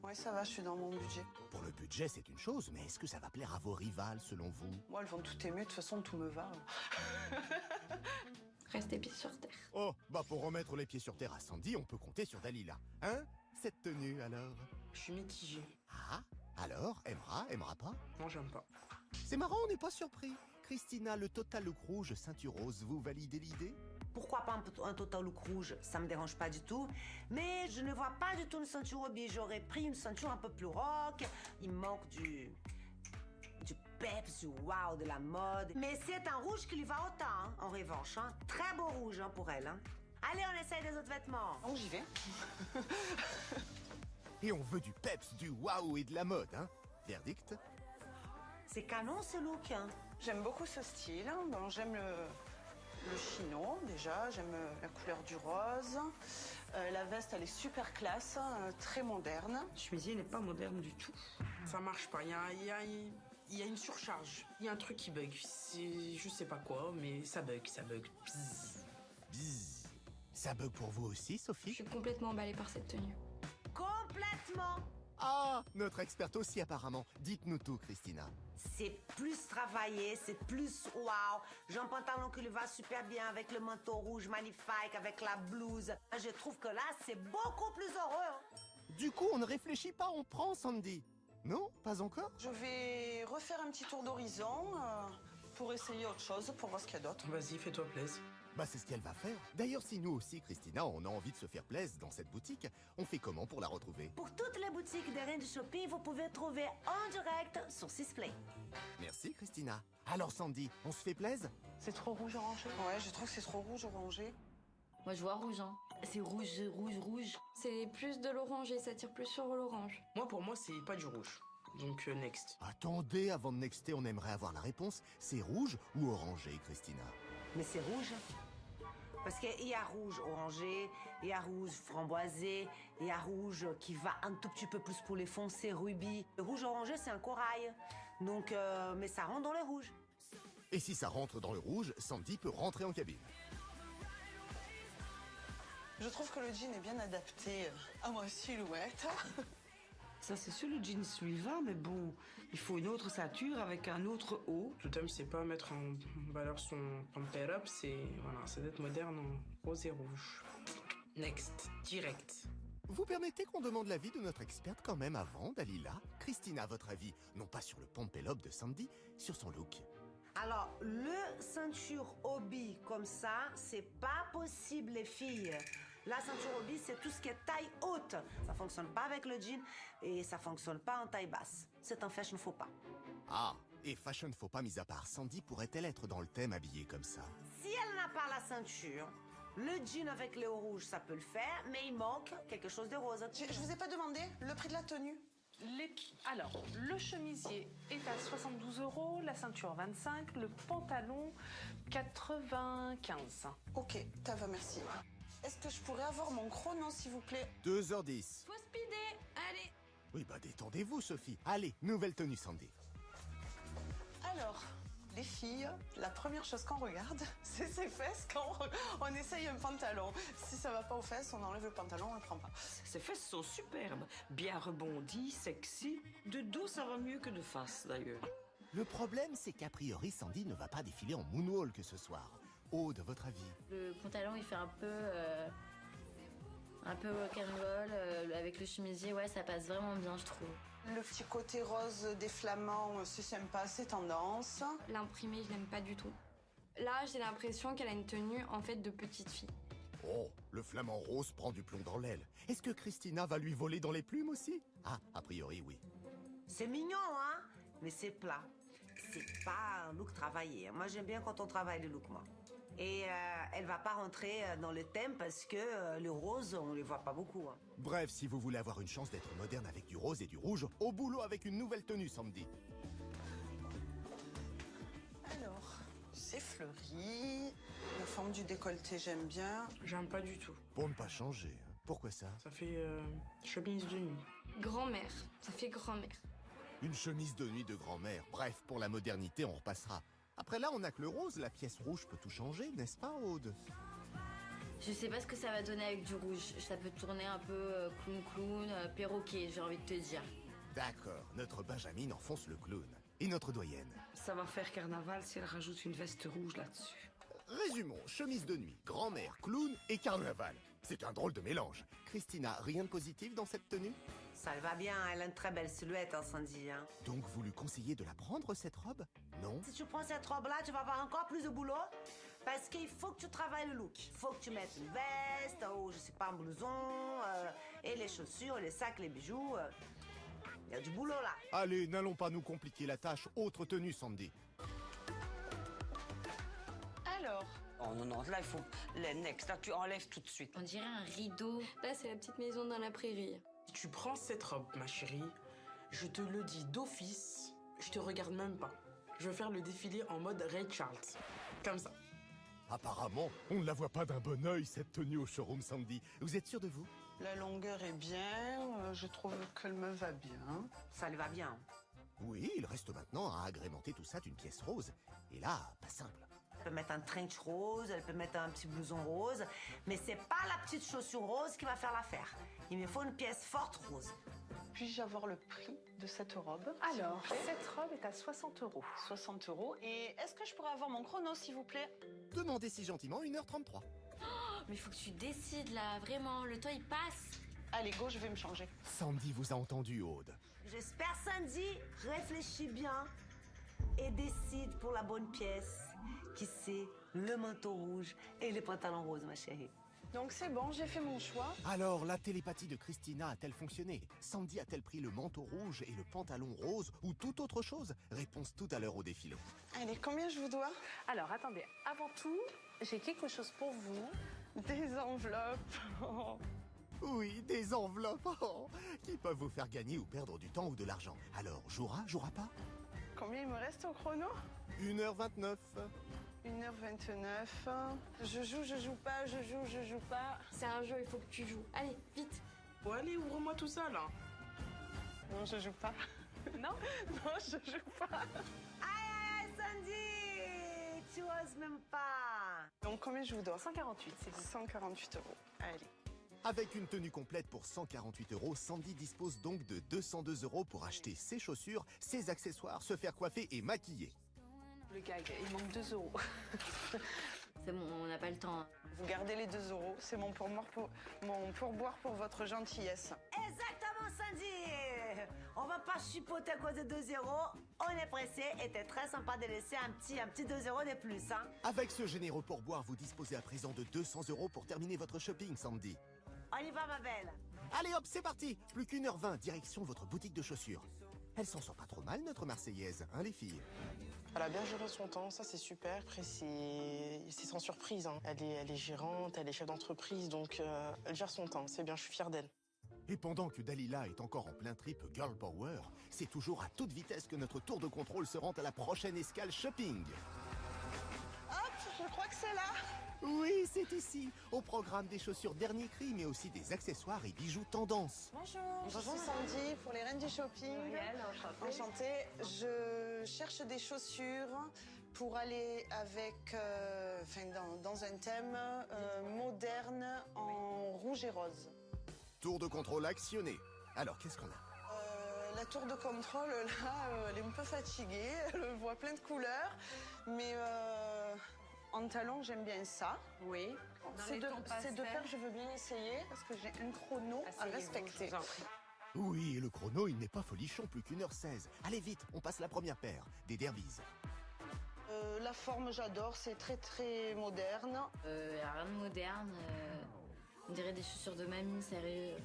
Ouais, ça va, je suis dans mon budget. Pour le budget, c'est une chose, mais est-ce que ça va plaire à vos rivales, selon vous? Moi, elles vont tout aimer, de toute façon, tout me va. Restez pieds sur terre. Oh, bah pour remettre les pieds sur terre à Sandy, on peut compter sur Dalila. Hein? Cette tenue, alors? Je suis mitigé. Ah? Alors? Aimera pas? Non, j'aime pas. C'est marrant, on n'est pas surpris. Christina, le total look rouge, ceinture rose, vous validez l'idée? Pourquoi pas un total look rouge? Ça me dérange pas du tout. Mais je ne vois pas du tout une ceinture hobby. J'aurais pris une ceinture un peu plus rock. Il manque du peps, du wow, de la mode. Mais c'est un rouge qui lui va autant, hein, en revanche. Hein. Très beau rouge hein, pour elle. Hein. Allez, on essaye des autres vêtements. Donc, j'y vais. Et on veut du peps, du waouh et de la mode, hein? Verdict? C'est canon ce look. Hein. J'aime beaucoup ce style. Bon, j'aime le chino, déjà. J'aime la couleur du rose. La veste, elle est super classe, très moderne. Le chemisier n'est pas moderne du tout. Ça marche pas. Il y a une surcharge. Il y a un truc qui bug. C'est je sais pas quoi, mais ça bug. Bzzz. Bzzz. Ça bug pour vous aussi, Je Sophie? suis complètement emballée par cette tenue. Complètement. Ah, notre experte aussi apparemment. Dites-nous tout, Christina. C'est plus travaillé, c'est plus wow. J'ai un pantalon qui lui va super bien avec le manteau rouge magnifique, avec la blouse. Je trouve que là, c'est beaucoup plus heureux. Hein. Du coup, on ne réfléchit pas, on prend, Sandy. Non, pas encore? Je vais refaire un petit tour d'horizon pour essayer autre chose, pour voir ce qu'il y a d'autre. Vas-y, fais-toi plaisir. Bah c'est ce qu'elle va faire. D'ailleurs, si nous aussi, Christina, on a envie de se faire plaisir dans cette boutique, on fait comment pour la retrouver? Pour toutes les boutiques de Range Shopping, vous pouvez trouver en direct sur Sisplay. Merci, Christina. Alors, Sandy, on se fait plaisir? C'est trop rouge orangé. Ouais, je trouve que c'est trop rouge orangé. Moi, je vois rouge, hein. C'est rouge, rouge, rouge. C'est plus de l'orangé, ça tire plus sur l'orange. Moi, pour moi, c'est pas du rouge. Donc, next. Attendez, avant de nexter, on aimerait avoir la réponse. C'est rouge ou orangé, Christina? Mais c'est rouge. Parce qu'il y a rouge orangé, il y a rouge framboisé, il y a rouge qui va un tout petit peu plus pour les foncés, rubis. Le rouge orangé, c'est un corail. Donc, mais ça rentre dans le rouge. Et si ça rentre dans le rouge, Sandy peut rentrer en cabine. Je trouve que le jean est bien adapté à ma silhouette. Ça, c'est sûr, le jean suivant, mais bon, il faut une autre ceinture avec un autre haut. Tout homme sait pas mettre en valeur son pump it up, c'est d'être moderne en rose et rouge. Next, direct. Vous permettez qu'on demande l'avis de notre experte quand même avant, Dalila? Christina, à votre avis, non pas sur le pompelope de Sandy, sur son look? Alors, le ceinture hobby comme ça, c'est pas possible, les filles. La ceinture hobby, c'est tout ce qui est taille haute. Ça fonctionne pas avec le jean et ça fonctionne pas en taille basse. C'est un fashion faux pas. Ah, et fashion faux pas mis à part, Sandy pourrait-elle être dans le thème habillée comme ça? Si elle n'a pas la ceinture, le jean avec les hauts rouges, ça peut le faire, mais il manque quelque chose de rose. Je vous ai pas demandé le prix de la tenue. Alors, le chemisier est à 72 €, la ceinture 25, le pantalon 95. Ok, ça va, merci. Est-ce que je pourrais avoir mon chrono, s'il vous plaît? 2h10. Faut speeder, allez. Oui, bah détendez-vous, Sophie. Allez, nouvelle tenue, Sandy. Alors, les filles, la première chose qu'on regarde, c'est ses fesses quand on essaye un pantalon. Si ça va pas aux fesses, on enlève le pantalon, on le prend pas. Ses fesses sont superbes, bien rebondies, sexy. De dos, ça va mieux que de face, d'ailleurs. Le problème, c'est qu'a priori, Sandy ne va pas défiler en moonwalk ce soir. Aude, votre avis? Le pantalon, il fait un peu rock'n'roll. Avec le chemisier, ouais, ça passe vraiment bien, je trouve. Le petit côté rose des flamands, c'est sympa, c'est tendance. L'imprimé, je l'aime pas du tout. Là, j'ai l'impression qu'elle a une tenue, en fait, de petite fille. Oh, le flamant rose prend du plomb dans l'aile. Est-ce que Christina va lui voler dans les plumes aussi? Ah, a priori, oui. C'est mignon, hein? Mais c'est plat. C'est pas un look travaillé. Moi, j'aime bien quand on travaille les looks, moi. Et elle va pas rentrer dans le thème parce que le rose, on les voit pas beaucoup. Hein. Bref, si vous voulez avoir une chance d'être moderne avec du rose et du rouge, au boulot avec une nouvelle tenue, Sandy. Alors, c'est fleuri. La forme du décolleté, j'aime bien. J'aime pas du tout. Pour ne pas changer. Pourquoi ça? Ça fait chemise de nuit. Grand-mère, ça fait grand-mère. Une chemise de nuit de grand-mère. Bref, pour la modernité, on repassera. Après là, on n'a que le rose, la pièce rouge peut tout changer, n'est-ce pas, Aude? Je sais pas ce que ça va donner avec du rouge. Ça peut tourner un peu clown, perroquet, j'ai envie de te dire. D'accord, notre Benjamin enfonce le clown. Et notre doyenne? Ça va faire carnaval si elle rajoute une veste rouge là-dessus. Résumons, chemise de nuit, grand-mère, clown et carnaval. C'est un drôle de mélange. Christina, rien de positif dans cette tenue? Ça le va bien, elle a une très belle silhouette, hein, Sandy. Hein. Donc vous lui conseillez de la prendre, cette robe? Non? Si tu prends cette robe-là, tu vas avoir encore plus de boulot. Parce qu'il faut que tu travailles le look. Il faut que tu mettes une veste, ou je sais pas, un blouson, et les chaussures, les sacs, les bijoux. Il y a du boulot là. Allez, n'allons pas nous compliquer la tâche. Autre tenue, Sandy. Alors, Oh non, non, là, il faut... Les next, là, tu enlèves tout de suite. On dirait un rideau. Là, c'est la petite maison dans la prairie. Si tu prends cette robe, ma chérie, je te le dis d'office, je te regarde même pas. Je veux faire le défilé en mode Ray Charles. Comme ça. Apparemment, on ne la voit pas d'un bon œil, cette tenue au showroom, Sandy. Vous êtes sûr de vous? la longueur est bien. Je trouve qu'elle me va bien. Ça lui va bien. Oui, il reste maintenant à agrémenter tout ça d'une pièce rose. Et là, pas simple. Elle peut mettre un trench rose, elle peut mettre un petit blouson rose, mais c'est pas la petite chaussure rose qui va faire l'affaire. Il me faut une pièce forte rose. Puis-je avoir le prix de cette robe? Alors, cette robe est à 60 €. 60 €. Et est-ce que je pourrais avoir mon chrono, s'il vous plaît? Demandez si gentiment 1h33. Mais il faut que tu décides là, vraiment. Le temps il passe. Allez, go, je vais me changer. Sandy vous a entendu, Aude. J'espère Sandy réfléchit bien et décide pour la bonne pièce, qui c'est le manteau rouge et les pantalons roses, ma chérie. Donc c'est bon, j'ai fait mon choix. Alors, la télépathie de Christina a-t-elle fonctionné? Sandy a-t-elle pris le manteau rouge et le pantalon rose ou toute autre chose? Réponse tout à l'heure au défilé. Allez, combien je vous dois? Alors, attendez, avant tout, j'ai quelque chose pour vous. Des enveloppes. Oui, des enveloppes qui peuvent vous faire gagner ou perdre du temps ou de l'argent. Alors, jouera pas? Combien il me reste au chrono? 1h29. 1h29. Je joue pas, je joue pas. C'est un jeu, il faut que tu joues. Allez, vite. Bon, allez, ouvre-moi tout ça, là. Non, je joue pas. Non? Non, je joue pas. Aïe, Sandy, tu oses même pas. Donc combien je vous dois? 148, c'est vous. 148 €. Allez. Avec une tenue complète pour 148 €, Sandy dispose donc de 202 € pour acheter ses chaussures, ses accessoires, se faire coiffer et maquiller. Le gag, il manque 2 euros. C'est bon, on n'a pas le temps. Vous gardez les 2 €. C'est mon pourboire pour votre gentillesse. Exactement, Sandy. On va pas chipoter à cause de 2 €. On est pressé et t'es très sympa de laisser un petit 2 € de plus, hein. Avec ce généreux pourboire, vous disposez à présent de 200 € pour terminer votre shopping, Sandy. On y va, ma belle. Allez hop, c'est parti. Plus qu'1h20, direction votre boutique de chaussures. Elle s'en sort pas trop mal, notre Marseillaise, hein, les filles? Elle a bien géré son temps, ça c'est super. Après, c'est sans surprise. Hein. Elle est gérante, elle est chef d'entreprise, donc elle gère son temps. C'est bien, je suis fière d'elle. Et pendant que Dalila est encore en plein trip Girl Power, c'est toujours à toute vitesse que notre tour de contrôle se rend à la prochaine escale shopping. Hop, je crois que c'est là. Oui, c'est ici. Au programme des chaussures dernier cri, mais aussi des accessoires et bijoux tendance. Bonjour, je suis Sandy pour les Reines du Shopping. Enchantée. Je cherche des chaussures pour aller avec, dans un thème moderne en rouge et rose. Tour de contrôle actionné. Alors, qu'est-ce qu'on a? La tour de contrôle, là, elle est un peu fatiguée. Elle voit plein de couleurs. Mais en talon, j'aime bien ça. Oui. Ces deux paires, je veux bien essayer parce que j'ai un chrono à respecter. Oui, et le chrono, il n'est pas folichon, plus qu'1h16. Allez vite, on passe la première paire, des derbies. La forme, j'adore, c'est très très moderne. Rien de moderne. On dirait des chaussures de mamie, sérieux.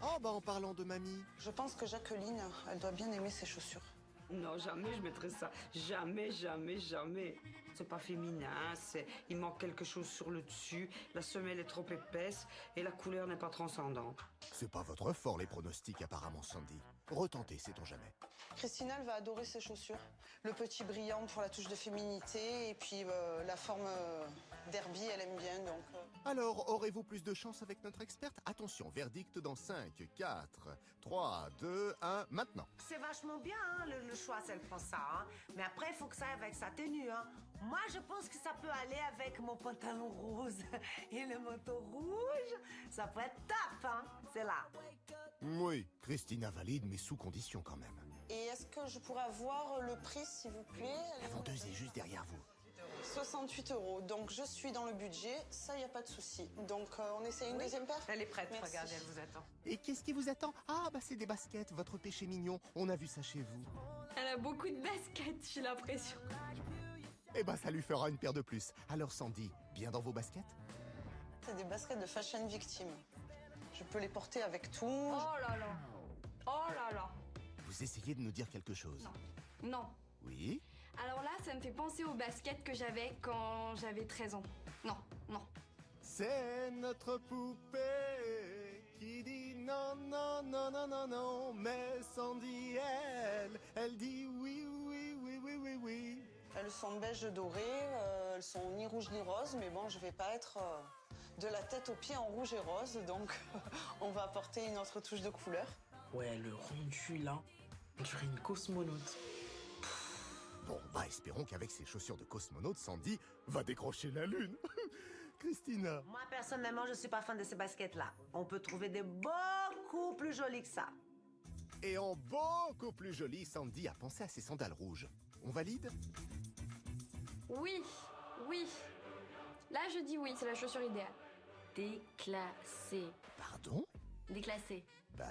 Oh, bah en parlant de mamie. Je pense que Jacqueline, elle doit bien aimer ses chaussures. Non, jamais je mettrais ça. Jamais, jamais, jamais. C'est pas féminin, il manque quelque chose sur le dessus, la semelle est trop épaisse et la couleur n'est pas transcendante. C'est pas votre fort, les pronostics, apparemment, Sandy. Retentez, sait-on jamais. Christina, elle va adorer ses chaussures. Le petit brillant pour la touche de féminité et puis la forme derby, elle aime bien, donc... Alors, aurez-vous plus de chance avec notre experte? Attention, verdict dans 5, 4, 3, 2, 1, maintenant. C'est vachement bien, hein, le choix, si elle prend ça. Hein. Mais après, il faut que ça aille avec sa tenue. Hein. Moi, je pense que ça peut aller avec mon pantalon rose et le manteau rouge. Ça peut être top, hein. C'est là. Oui, Christina valide, mais sous condition quand même. Et est-ce que je pourrais avoir le prix, s'il vous plaît? La vendeuse est juste derrière vous. 68 €. Donc, je suis dans le budget. Ça, il n'y a pas de souci. Donc, on essaie une deuxième paire? Elle est prête, Merci. regardez, elle vous attend. Et qu'est-ce qui vous attend? Ah, bah c'est des baskets, votre péché mignon. On a vu ça chez vous. Elle a beaucoup de baskets, j'ai l'impression. Eh bah ça lui fera une paire de plus. Alors Sandy, bien dans vos baskets? C'est des baskets de fashion victime. Je peux les porter avec tout. Oh là là. Oh là là. Vous essayez de nous dire quelque chose? Non. Oui? Alors là, ça me fait penser aux baskets que j'avais quand j'avais 13 ans. Non, non. C'est notre poupée qui dit non, non, non, non, non, non. Mais Sandy, elle dit oui, oui, oui, oui, oui, oui. Elles sont beige doré, elles sont ni rouge ni rose, mais bon, je vais pas être de la tête aux pieds en rouge et rose, donc on va apporter une autre touche de couleur. Ouais, le rendu là, on dirait une cosmonaute. Bon, bah espérons qu'avec ses chaussures de cosmonaute, Sandy va décrocher la lune. Christina. Moi, personnellement, je suis pas fan de ces baskets-là. On peut trouver des beaucoup plus jolies que ça. Et en beaucoup plus joli, Sandy a pensé à ses sandales rouges. On valide? Oui, oui. Là, je dis oui, c'est la chaussure idéale. Déclassé. Pardon? Déclassé. Bah...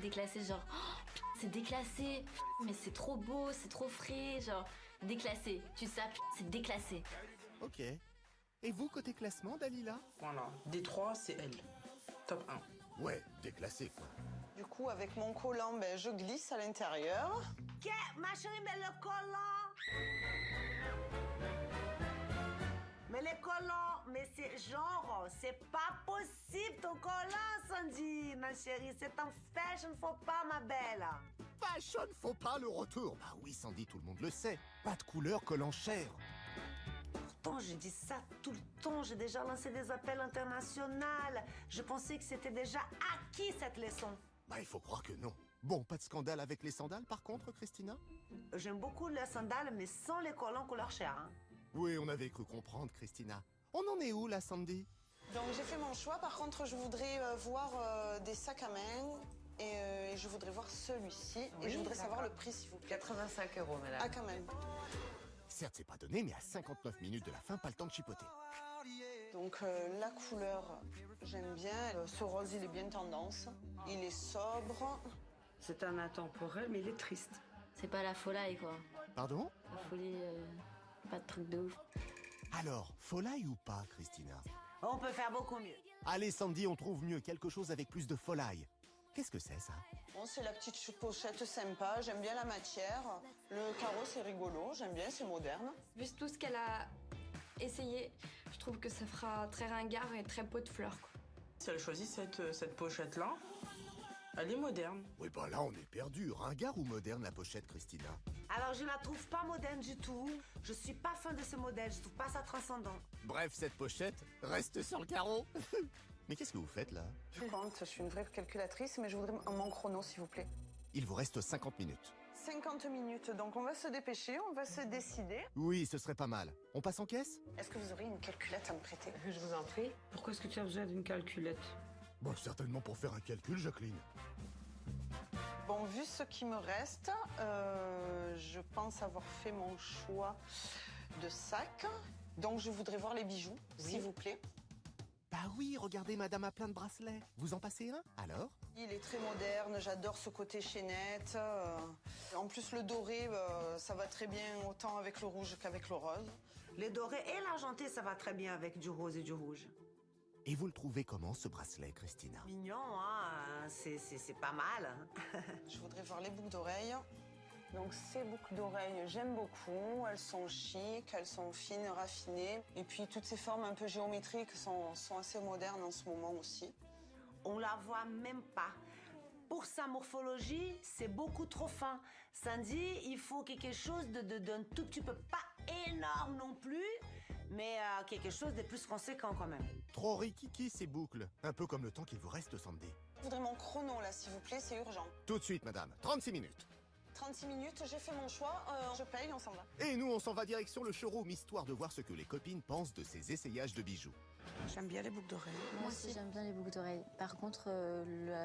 Déclassé, genre, oh, putain, c'est déclassé, putain, mais c'est trop beau, c'est trop frais, genre, déclassé. Tu sais, putain, c'est déclassé. Ok. Et vous, côté classement, Dalila? Voilà. D3, c'est elle. Top 1. Ouais, déclassé, quoi. Du coup, avec mon collant, ben, je glisse à l'intérieur. Ma chérie, mais le collant. Mais les collants, mais c'est genre, c'est pas possible ton collant, Sandy, ma chérie. C'est un fashion faux pas, ma belle. Fashion faux pas le retour. Bah oui, Sandy, tout le monde le sait. Pas de couleur collant cher. Pourtant, j'ai dit ça tout le temps. J'ai déjà lancé des appels internationaux. Je pensais que c'était déjà acquis, cette leçon. Bah, il faut croire que non. Bon, pas de scandale avec les sandales, par contre, Christina? J'aime beaucoup les sandales, mais sans les collants couleur chair. Hein. Oui, on avait cru comprendre, Christina. On en est où, là, Sandy? Donc, j'ai fait mon choix. Par contre, je voudrais voir des sacs à main. Et je voudrais voir celui-ci. Oui, et je voudrais savoir le prix, s'il vous plaît. 85 €, madame. Ah, quand même. Certes, c'est pas donné, mais à 59 minutes de la fin, pas le temps de chipoter. Donc, la couleur, j'aime bien. Ce rose, il est bien tendance. Il est sobre. C'est un intemporel, mais il est triste. C'est pas la folie, quoi. Pardon? La folie, pas de truc de ouf. Alors, folie ou pas, Christina? On peut faire beaucoup mieux. Allez, Sandy, on trouve mieux. Quelque chose avec plus de folie. Qu'est-ce que c'est, ça? Bon, c'est la petite pochette sympa. J'aime bien la matière. Le carreau, c'est rigolo. J'aime bien, c'est moderne. Vu tout ce qu'elle a essayé, je trouve que ça fera très ringard et très pot de fleurs, quoi. Si elle choisit cette pochette-là, elle est moderne. Oui, bah là, on est perdu. Ringard ou moderne, la pochette, Christina? Alors, je la trouve pas moderne du tout. Je suis pas fan de ce modèle. Je trouve pas ça transcendant. Bref, cette pochette reste sur le carreau. Mais qu'est-ce que vous faites, là? Je compte, je suis une vraie calculatrice, mais je voudrais mon chrono, s'il vous plaît. Il vous reste 50 minutes. 50 minutes, donc on va se dépêcher, on va se décider. Oui, ce serait pas mal. On passe en caisse? Est-ce que vous auriez une calculette à me prêter? Je vous en prie. Pourquoi est-ce que tu as besoin d'une calculette? Bon, certainement pour faire un calcul, Jacqueline. Bon, vu ce qui me reste, je pense avoir fait mon choix de sac. Donc je voudrais voir les bijoux, s'il vous plaît. Bah oui, regardez, madame a plein de bracelets. Vous en passez un? Alors? Il est très moderne, j'adore ce côté chaînette. En plus, le doré, ça va très bien autant avec le rouge qu'avec le rose. Les dorés et l'argenté, ça va très bien avec du rose et du rouge. Et vous le trouvez comment, ce bracelet, Christina? Mignon, hein? C'est pas mal. Je voudrais voir les boucles d'oreilles. Donc ces boucles d'oreilles, j'aime beaucoup. Elles sont chic, elles sont fines, raffinées. Et puis toutes ces formes un peu géométriques sont assez modernes en ce moment aussi. On la voit même pas. Pour sa morphologie, c'est beaucoup trop fin. Sandy, il faut quelque chose d'un tout petit peu, pas énorme non plus, mais quelque chose de plus conséquent quand même. Trop rikiki, ces boucles. Un peu comme le temps qu'il vous reste, Sandy. Je voudrais mon chrono là, s'il vous plaît, c'est urgent. Tout de suite, madame. 36 minutes. 36 minutes, j'ai fait mon choix, je paye, on s'en va. Et nous, on s'en va direction le showroom, histoire de voir ce que les copines pensent de ces essayages de bijoux. J'aime bien les boucles d'oreilles. Moi aussi, j'aime bien les boucles d'oreilles. Par contre,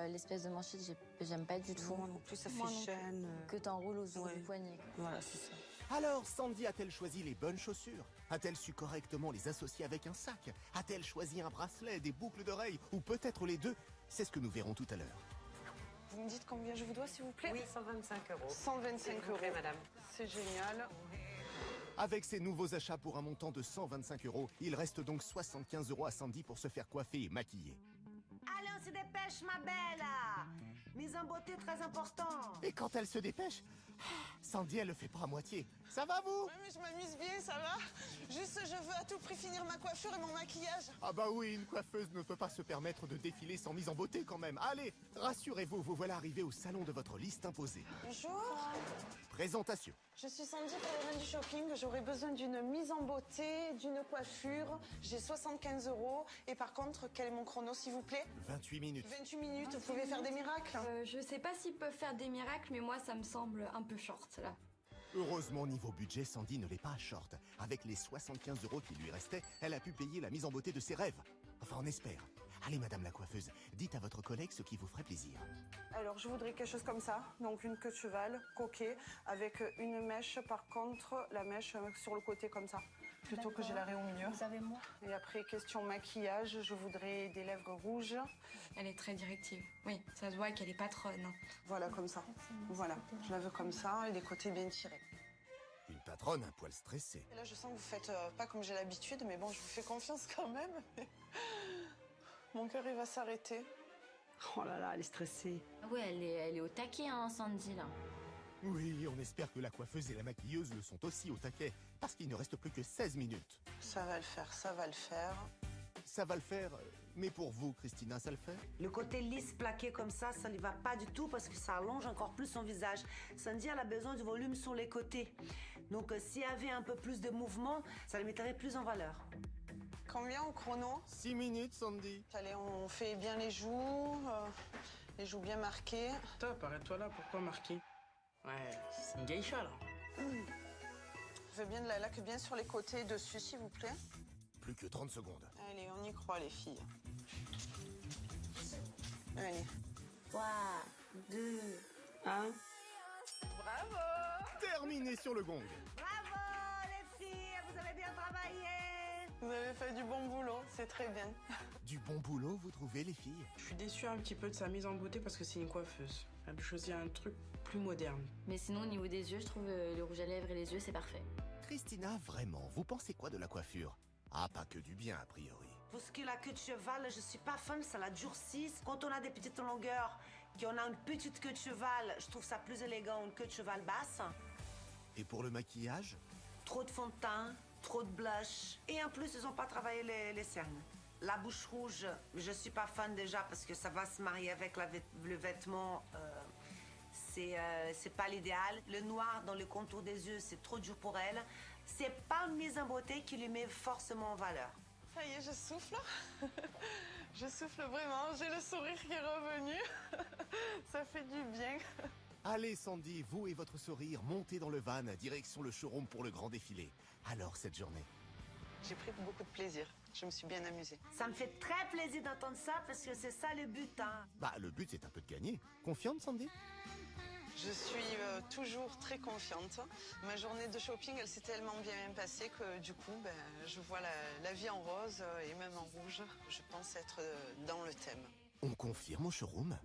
l'espèce de manchette, j'aime pas du tout. Moi non plus, ça Moi fait non plus. chaîne. Que t'enroules autour Ouais. du poignet. Voilà, c'est ça. Alors, Sandy a-t-elle choisi les bonnes chaussures? A-t-elle su correctement les associer avec un sac? A-t-elle choisi un bracelet, des boucles d'oreilles? Ou peut-être les deux? C'est ce que nous verrons tout à l'heure. Vous me dites combien je vous dois, s'il vous plaît? Oui, 125 €. 125 S'il vous plaît, €. madame. C'est génial. Avec ces nouveaux achats pour un montant de 125 €, il reste donc 75 € à Sandy pour se faire coiffer et maquiller. Allez, on se dépêche, ma belle. Mise en beauté très important. Et quand elle se dépêche, Sandy, elle le fait pas à moitié. Ça va, vous? Ouais, mais je m'amuse bien, ça va. Juste, je veux à tout prix finir ma coiffure et mon maquillage. Ah bah oui, une coiffeuse ne peut pas se permettre de défiler sans mise en beauté quand même. Allez, rassurez-vous, vous voilà arrivé au salon de votre liste imposée. Bonjour. Présentation. Je suis Sandy, pèlerin du shopping. J'aurais besoin d'une mise en beauté, d'une coiffure. J'ai 75 €. Et par contre, quel est mon chrono, s'il vous plaît? 28 minutes. 28 minutes, vous pouvez faire des miracles. Je sais pas s'ils peuvent faire des miracles, mais moi, ça me semble un peu short, là. Heureusement, niveau budget, Sandy ne l'est pas short. Avec les 75 € qui lui restaient, elle a pu payer la mise en beauté de ses rêves. Enfin, on espère. Allez, madame la coiffeuse, dites à votre collègue ce qui vous ferait plaisir. Alors, je voudrais quelque chose comme ça. Donc, une queue de cheval, coquet, avec une mèche, par contre, la mèche sur le côté comme ça. plutôt que j'ai la raie au milieu. Vous avez moi. Et après, question maquillage, je voudrais des lèvres rouges. Elle est très directive. Oui, ça se voit qu'elle est patronne. Voilà, comme ça. Voilà, je la veux comme ça et les côtés bien tirés. Une patronne un poil stressée. Et là, je sens que vous faites pas comme j'ai l'habitude, mais bon, je vous fais confiance quand même. Mon cœur, il va s'arrêter. Oh là là, elle est stressée. Ah ouais, elle est au taquet, hein, Sandy, là. Oui, on espère que la coiffeuse et la maquilleuse le sont aussi au taquet, parce qu'il ne reste plus que 16 minutes. Ça va le faire, ça va le faire. Ça va le faire, mais pour vous, Christina, ça le fait? Le côté lisse plaqué comme ça lui va pas du tout parce que ça allonge encore plus son visage. Sandy, elle a besoin du volume sur les côtés. Donc s'il y avait un peu plus de mouvement, ça le mettrait plus en valeur. Combien au chrono? 6 minutes, Sandy. Allez, on fait bien les joues bien marquées. Top, arrête-toi là, pourquoi marquer? Ouais, c'est une geisha, là. Je veux bien de la laque bien sur les côtés et dessus, s'il vous plaît. Plus que 30 secondes. Allez, on y croit, les filles. Allez. 3, 2... 1. Bravo! Terminé sur le gong. Bravo, les filles! Vous avez bien travaillé! Vous avez fait du bon boulot, c'est très bien. Du bon boulot, vous trouvez, les filles? Je suis déçue un petit peu de sa mise en beauté parce que c'est une coiffeuse. Elle a choisi un truc plus moderne. Mais sinon, au niveau des yeux, je trouve le rouge à lèvres et les yeux, c'est parfait. Christina, vraiment, vous pensez quoi de la coiffure? Ah, pas que du bien, a priori. Pour ce qui est la queue de cheval, je suis pas fan, ça la durcisse. Quand on a des petites longueurs, qu'on a une petite queue de cheval, je trouve ça plus élégant, une queue de cheval basse. Et pour le maquillage? Trop de fond de teint, trop de blush. Et en plus, ils ont pas travaillé les cernes. La bouche rouge, je suis pas fan déjà parce que ça va se marier avec le vêtement. C'est pas l'idéal. Le noir dans le contour des yeux, c'est trop dur pour elle. C'est pas une mise en beauté qui lui met forcément en valeur. Ça y est, je souffle. Je souffle vraiment. J'ai le sourire qui est revenu. Ça fait du bien. Allez, Sandy, vous et votre sourire, montez dans le van, direction le showroom pour le grand défilé. Alors, cette journée? J'ai pris beaucoup de plaisir. Je me suis bien amusée. Ça me fait très plaisir d'entendre ça parce que c'est ça le but, hein. Bah, le but, c'est un peu de gagner. Confiante, Sandy? Je suis toujours très confiante. Ma journée de shopping, elle s'est tellement bien passée que du coup, je vois la vie en rose et même en rouge. Je pense être dans le thème. On confirme au showroom?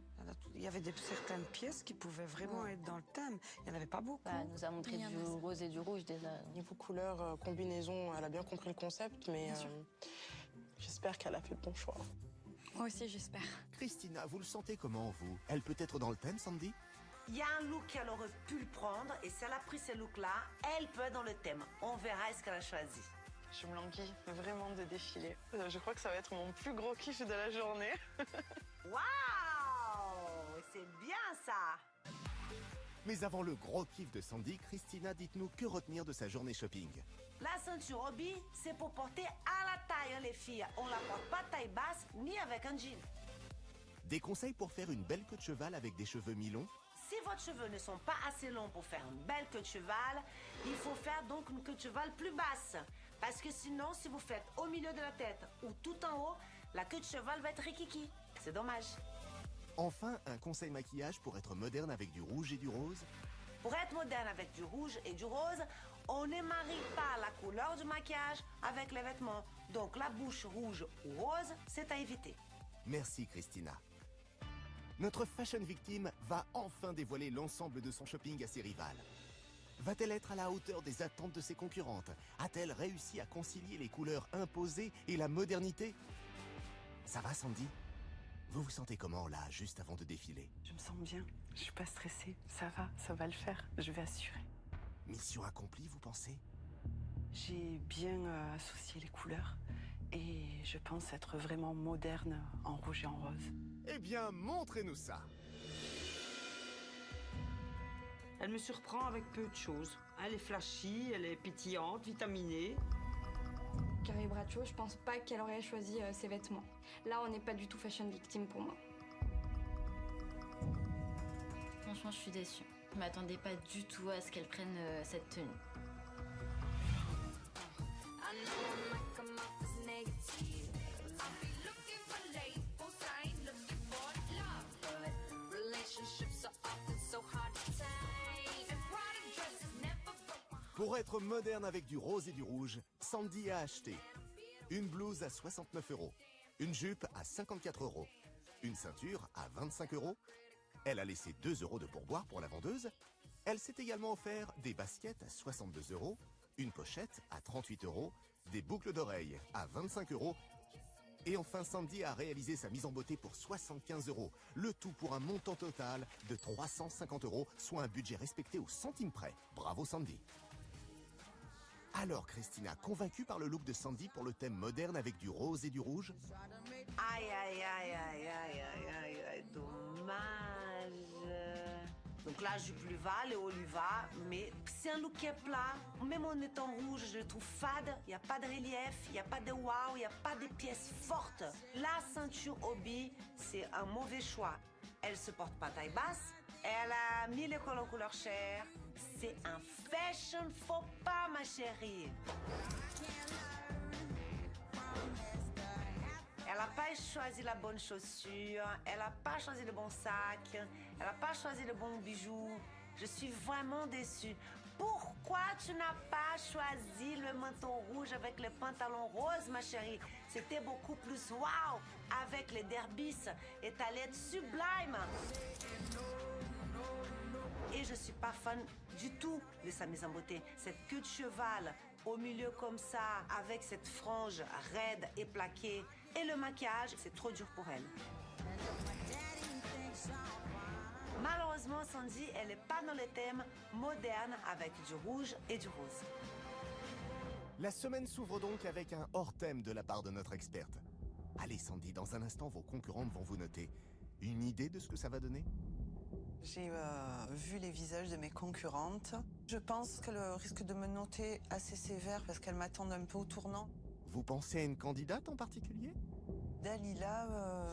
Il y avait certaines pièces qui pouvaient vraiment être dans le thème. Il n'y en avait pas beaucoup. Bah, elle nous a montré du rose et du rouge déjà. Niveau couleur, combinaison, elle a bien compris le concept, mais j'espère qu'elle a fait le bon choix. Moi aussi, j'espère. Christina, vous le sentez comment, vous? Elle peut être dans le thème, Sandy? Il y a un look qu'elle aurait pu le prendre et si elle a pris ce look-là, elle peut être dans le thème. On verra ce qu'elle a choisi. Je me languis vraiment de défiler. Je crois que ça va être mon plus gros kiff de la journée. Waouh! C'est bien ça! Mais avant le gros kiff de Sandy, Christina, dites-nous que retenir de sa journée shopping. La ceinture hobby, c'est pour porter à la taille, hein, les filles. On la porte pas taille basse ni avec un jean. Des conseils pour faire une belle queue de cheval avec des cheveux mi-longs? Si vos cheveux ne sont pas assez longs pour faire une belle queue de cheval, il faut faire donc une queue de cheval plus basse. Parce que sinon, si vous faites au milieu de la tête ou tout en haut, la queue de cheval va être rikiki. C'est dommage. Enfin, un conseil maquillage pour être moderne avec du rouge et du rose? Pour être moderne avec du rouge et du rose, on ne marie pas la couleur du maquillage avec les vêtements. Donc la bouche rouge ou rose, c'est à éviter. Merci, Christina. Notre fashion victime va enfin dévoiler l'ensemble de son shopping à ses rivales. Va-t-elle être à la hauteur des attentes de ses concurrentes? A-t-elle réussi à concilier les couleurs imposées et la modernité? Ça va, Sandy? Vous vous sentez comment, là, juste avant de défiler? Je me sens bien. Je suis pas stressée. Ça va le faire. Je vais assurer. Mission accomplie, vous pensez? J'ai bien associé les couleurs et je pense être vraiment moderne en rouge et en rose. Eh bien, montrez-nous ça! Elle me surprend avec peu de choses. Elle est flashy, elle est pétillante, vitaminée. Carrie Bradshaw, je pense pas qu'elle aurait choisi ses vêtements. Là, on n'est pas du tout fashion victime pour moi. Franchement, je suis déçue. Je m'attendais pas du tout à ce qu'elle prenne cette tenue. Pour être moderne avec du rose et du rouge, Sandy a acheté une blouse à 69 €, une jupe à 54 €, une ceinture à 25 €. Elle a laissé 2 € de pourboire pour la vendeuse. Elle s'est également offert des baskets à 62 €, une pochette à 38 €, des boucles d'oreilles à 25 €. Et enfin, Sandy a réalisé sa mise en beauté pour 75 €. Le tout pour un montant total de 350 €, soit un budget respecté au centime près. Bravo Sandy. Alors Christina, convaincue par le look de Sandy pour le thème moderne avec du rose et du rouge? Aïe, aïe, aïe, aïe, aïe, aïe, aïe, aïe, dommage. Donc là, jupe lui va, le haut lui va, mais c'est un look qui est plat. Même en étant rouge, je le trouve fade. Il n'y a pas de relief, il n'y a pas de wow, il n'y a pas de pièces fortes. La ceinture hobby, c'est un mauvais choix. Elle se porte pas taille basse. Elle a mis les cols en couleur chair. C'est un fashion faux pas, ma chérie. Elle n'a pas choisi la bonne chaussure, elle n'a pas choisi le bon sac, elle n'a pas choisi le bon bijou. Je suis vraiment déçue. Pourquoi tu n'as pas choisi le menton rouge avec le pantalon rose, ma chérie? C'était beaucoup plus wow avec les derbys et ta lettre sublime. Et je suis pas fan du tout de sa mise en beauté. Cette queue de cheval au milieu comme ça, avec cette frange raide et plaquée. Et le maquillage, c'est trop dur pour elle. Malheureusement, Sandy, elle n'est pas dans le thème moderne avec du rouge et du rose. La semaine s'ouvre donc avec un hors-thème de la part de notre experte. Allez Sandy, dans un instant, vos concurrentes vont vous noter. Une idée de ce que ça va donner? J'ai vu les visages de mes concurrentes. Je pense qu'elles risquent de me noter assez sévère parce qu'elles m'attendent un peu au tournant. Vous pensez à une candidate en particulier? Dalila,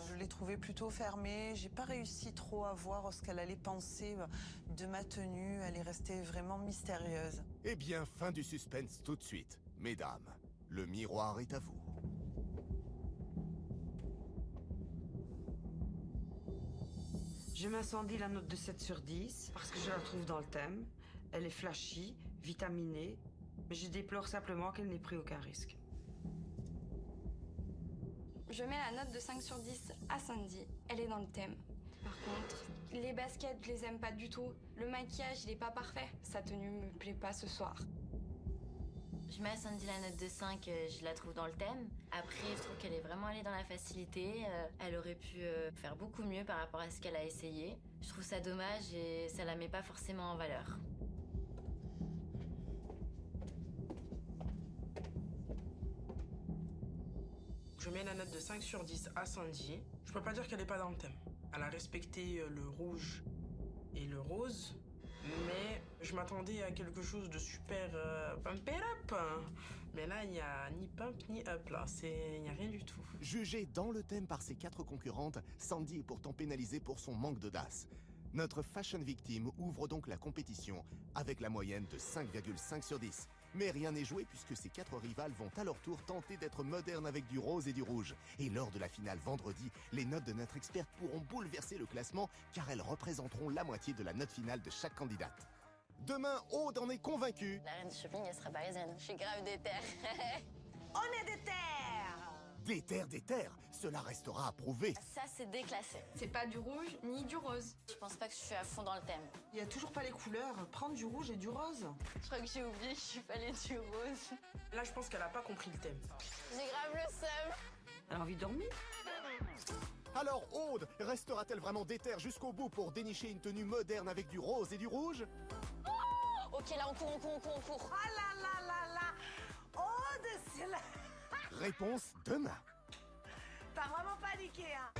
je l'ai trouvée plutôt fermée. J'ai pas réussi trop à voir ce qu'elle allait penser de ma tenue. Elle est restée vraiment mystérieuse. Eh bien, fin du suspense tout de suite. Mesdames, le miroir est à vous. Je mets à Sandy la note de 7 sur 10 parce que je la trouve dans le thème. Elle est flashy, vitaminée, mais je déplore simplement qu'elle n'ait pris aucun risque. Je mets la note de 5 sur 10 à Sandy. Elle est dans le thème. Par contre, les baskets, je les aime pas du tout. Le maquillage, il est pas parfait. Sa tenue me plaît pas ce soir. Je mets à Sandy la note de 5, je la trouve dans le thème. Après, je trouve qu'elle est vraiment allée dans la facilité. Elle aurait pu faire beaucoup mieux par rapport à ce qu'elle a essayé. Je trouve ça dommage et ça la met pas forcément en valeur. Je mets la note de 5 sur 10 à Sandy. Je peux pas dire qu'elle est pas dans le thème. Elle a respecté le rouge et le rose, mais je m'attendais à quelque chose de super pump it up. Mais là, il n'y a ni pump ni up, là. Il n'y a rien du tout. Jugée dans le thème par ses 4 concurrentes, Sandy est pourtant pénalisée pour son manque d'audace. Notre fashion victime ouvre donc la compétition avec la moyenne de 5,5 sur 10. Mais rien n'est joué puisque ces 4 rivales vont à leur tour tenter d'être modernes avec du rose et du rouge. Et lors de la finale vendredi, les notes de notre experte pourront bouleverser le classement car elles représenteront la moitié de la note finale de chaque candidate. Demain, Aude en est convaincue. La reine du shopping, elle sera parisienne. Je suis grave déter. On est des terres! Des terres, cela restera à prouver. Ça, c'est déclassé. C'est pas du rouge ni du rose. Je pense pas que je suis à fond dans le thème. Il y a toujours pas les couleurs. Prendre du rouge et du rose. Je crois que j'ai oublié que je suis pas allée du rose. Là, je pense qu'elle a pas compris le thème. J'ai grave le seum. Elle a envie de dormir? Alors Aude, restera-t-elle vraiment déterre jusqu'au bout pour dénicher une tenue moderne avec du rose et du rouge? Ok, là, on court. Oh là là là là! Oh, c'est là! Réponse demain. T'as vraiment paniqué, hein?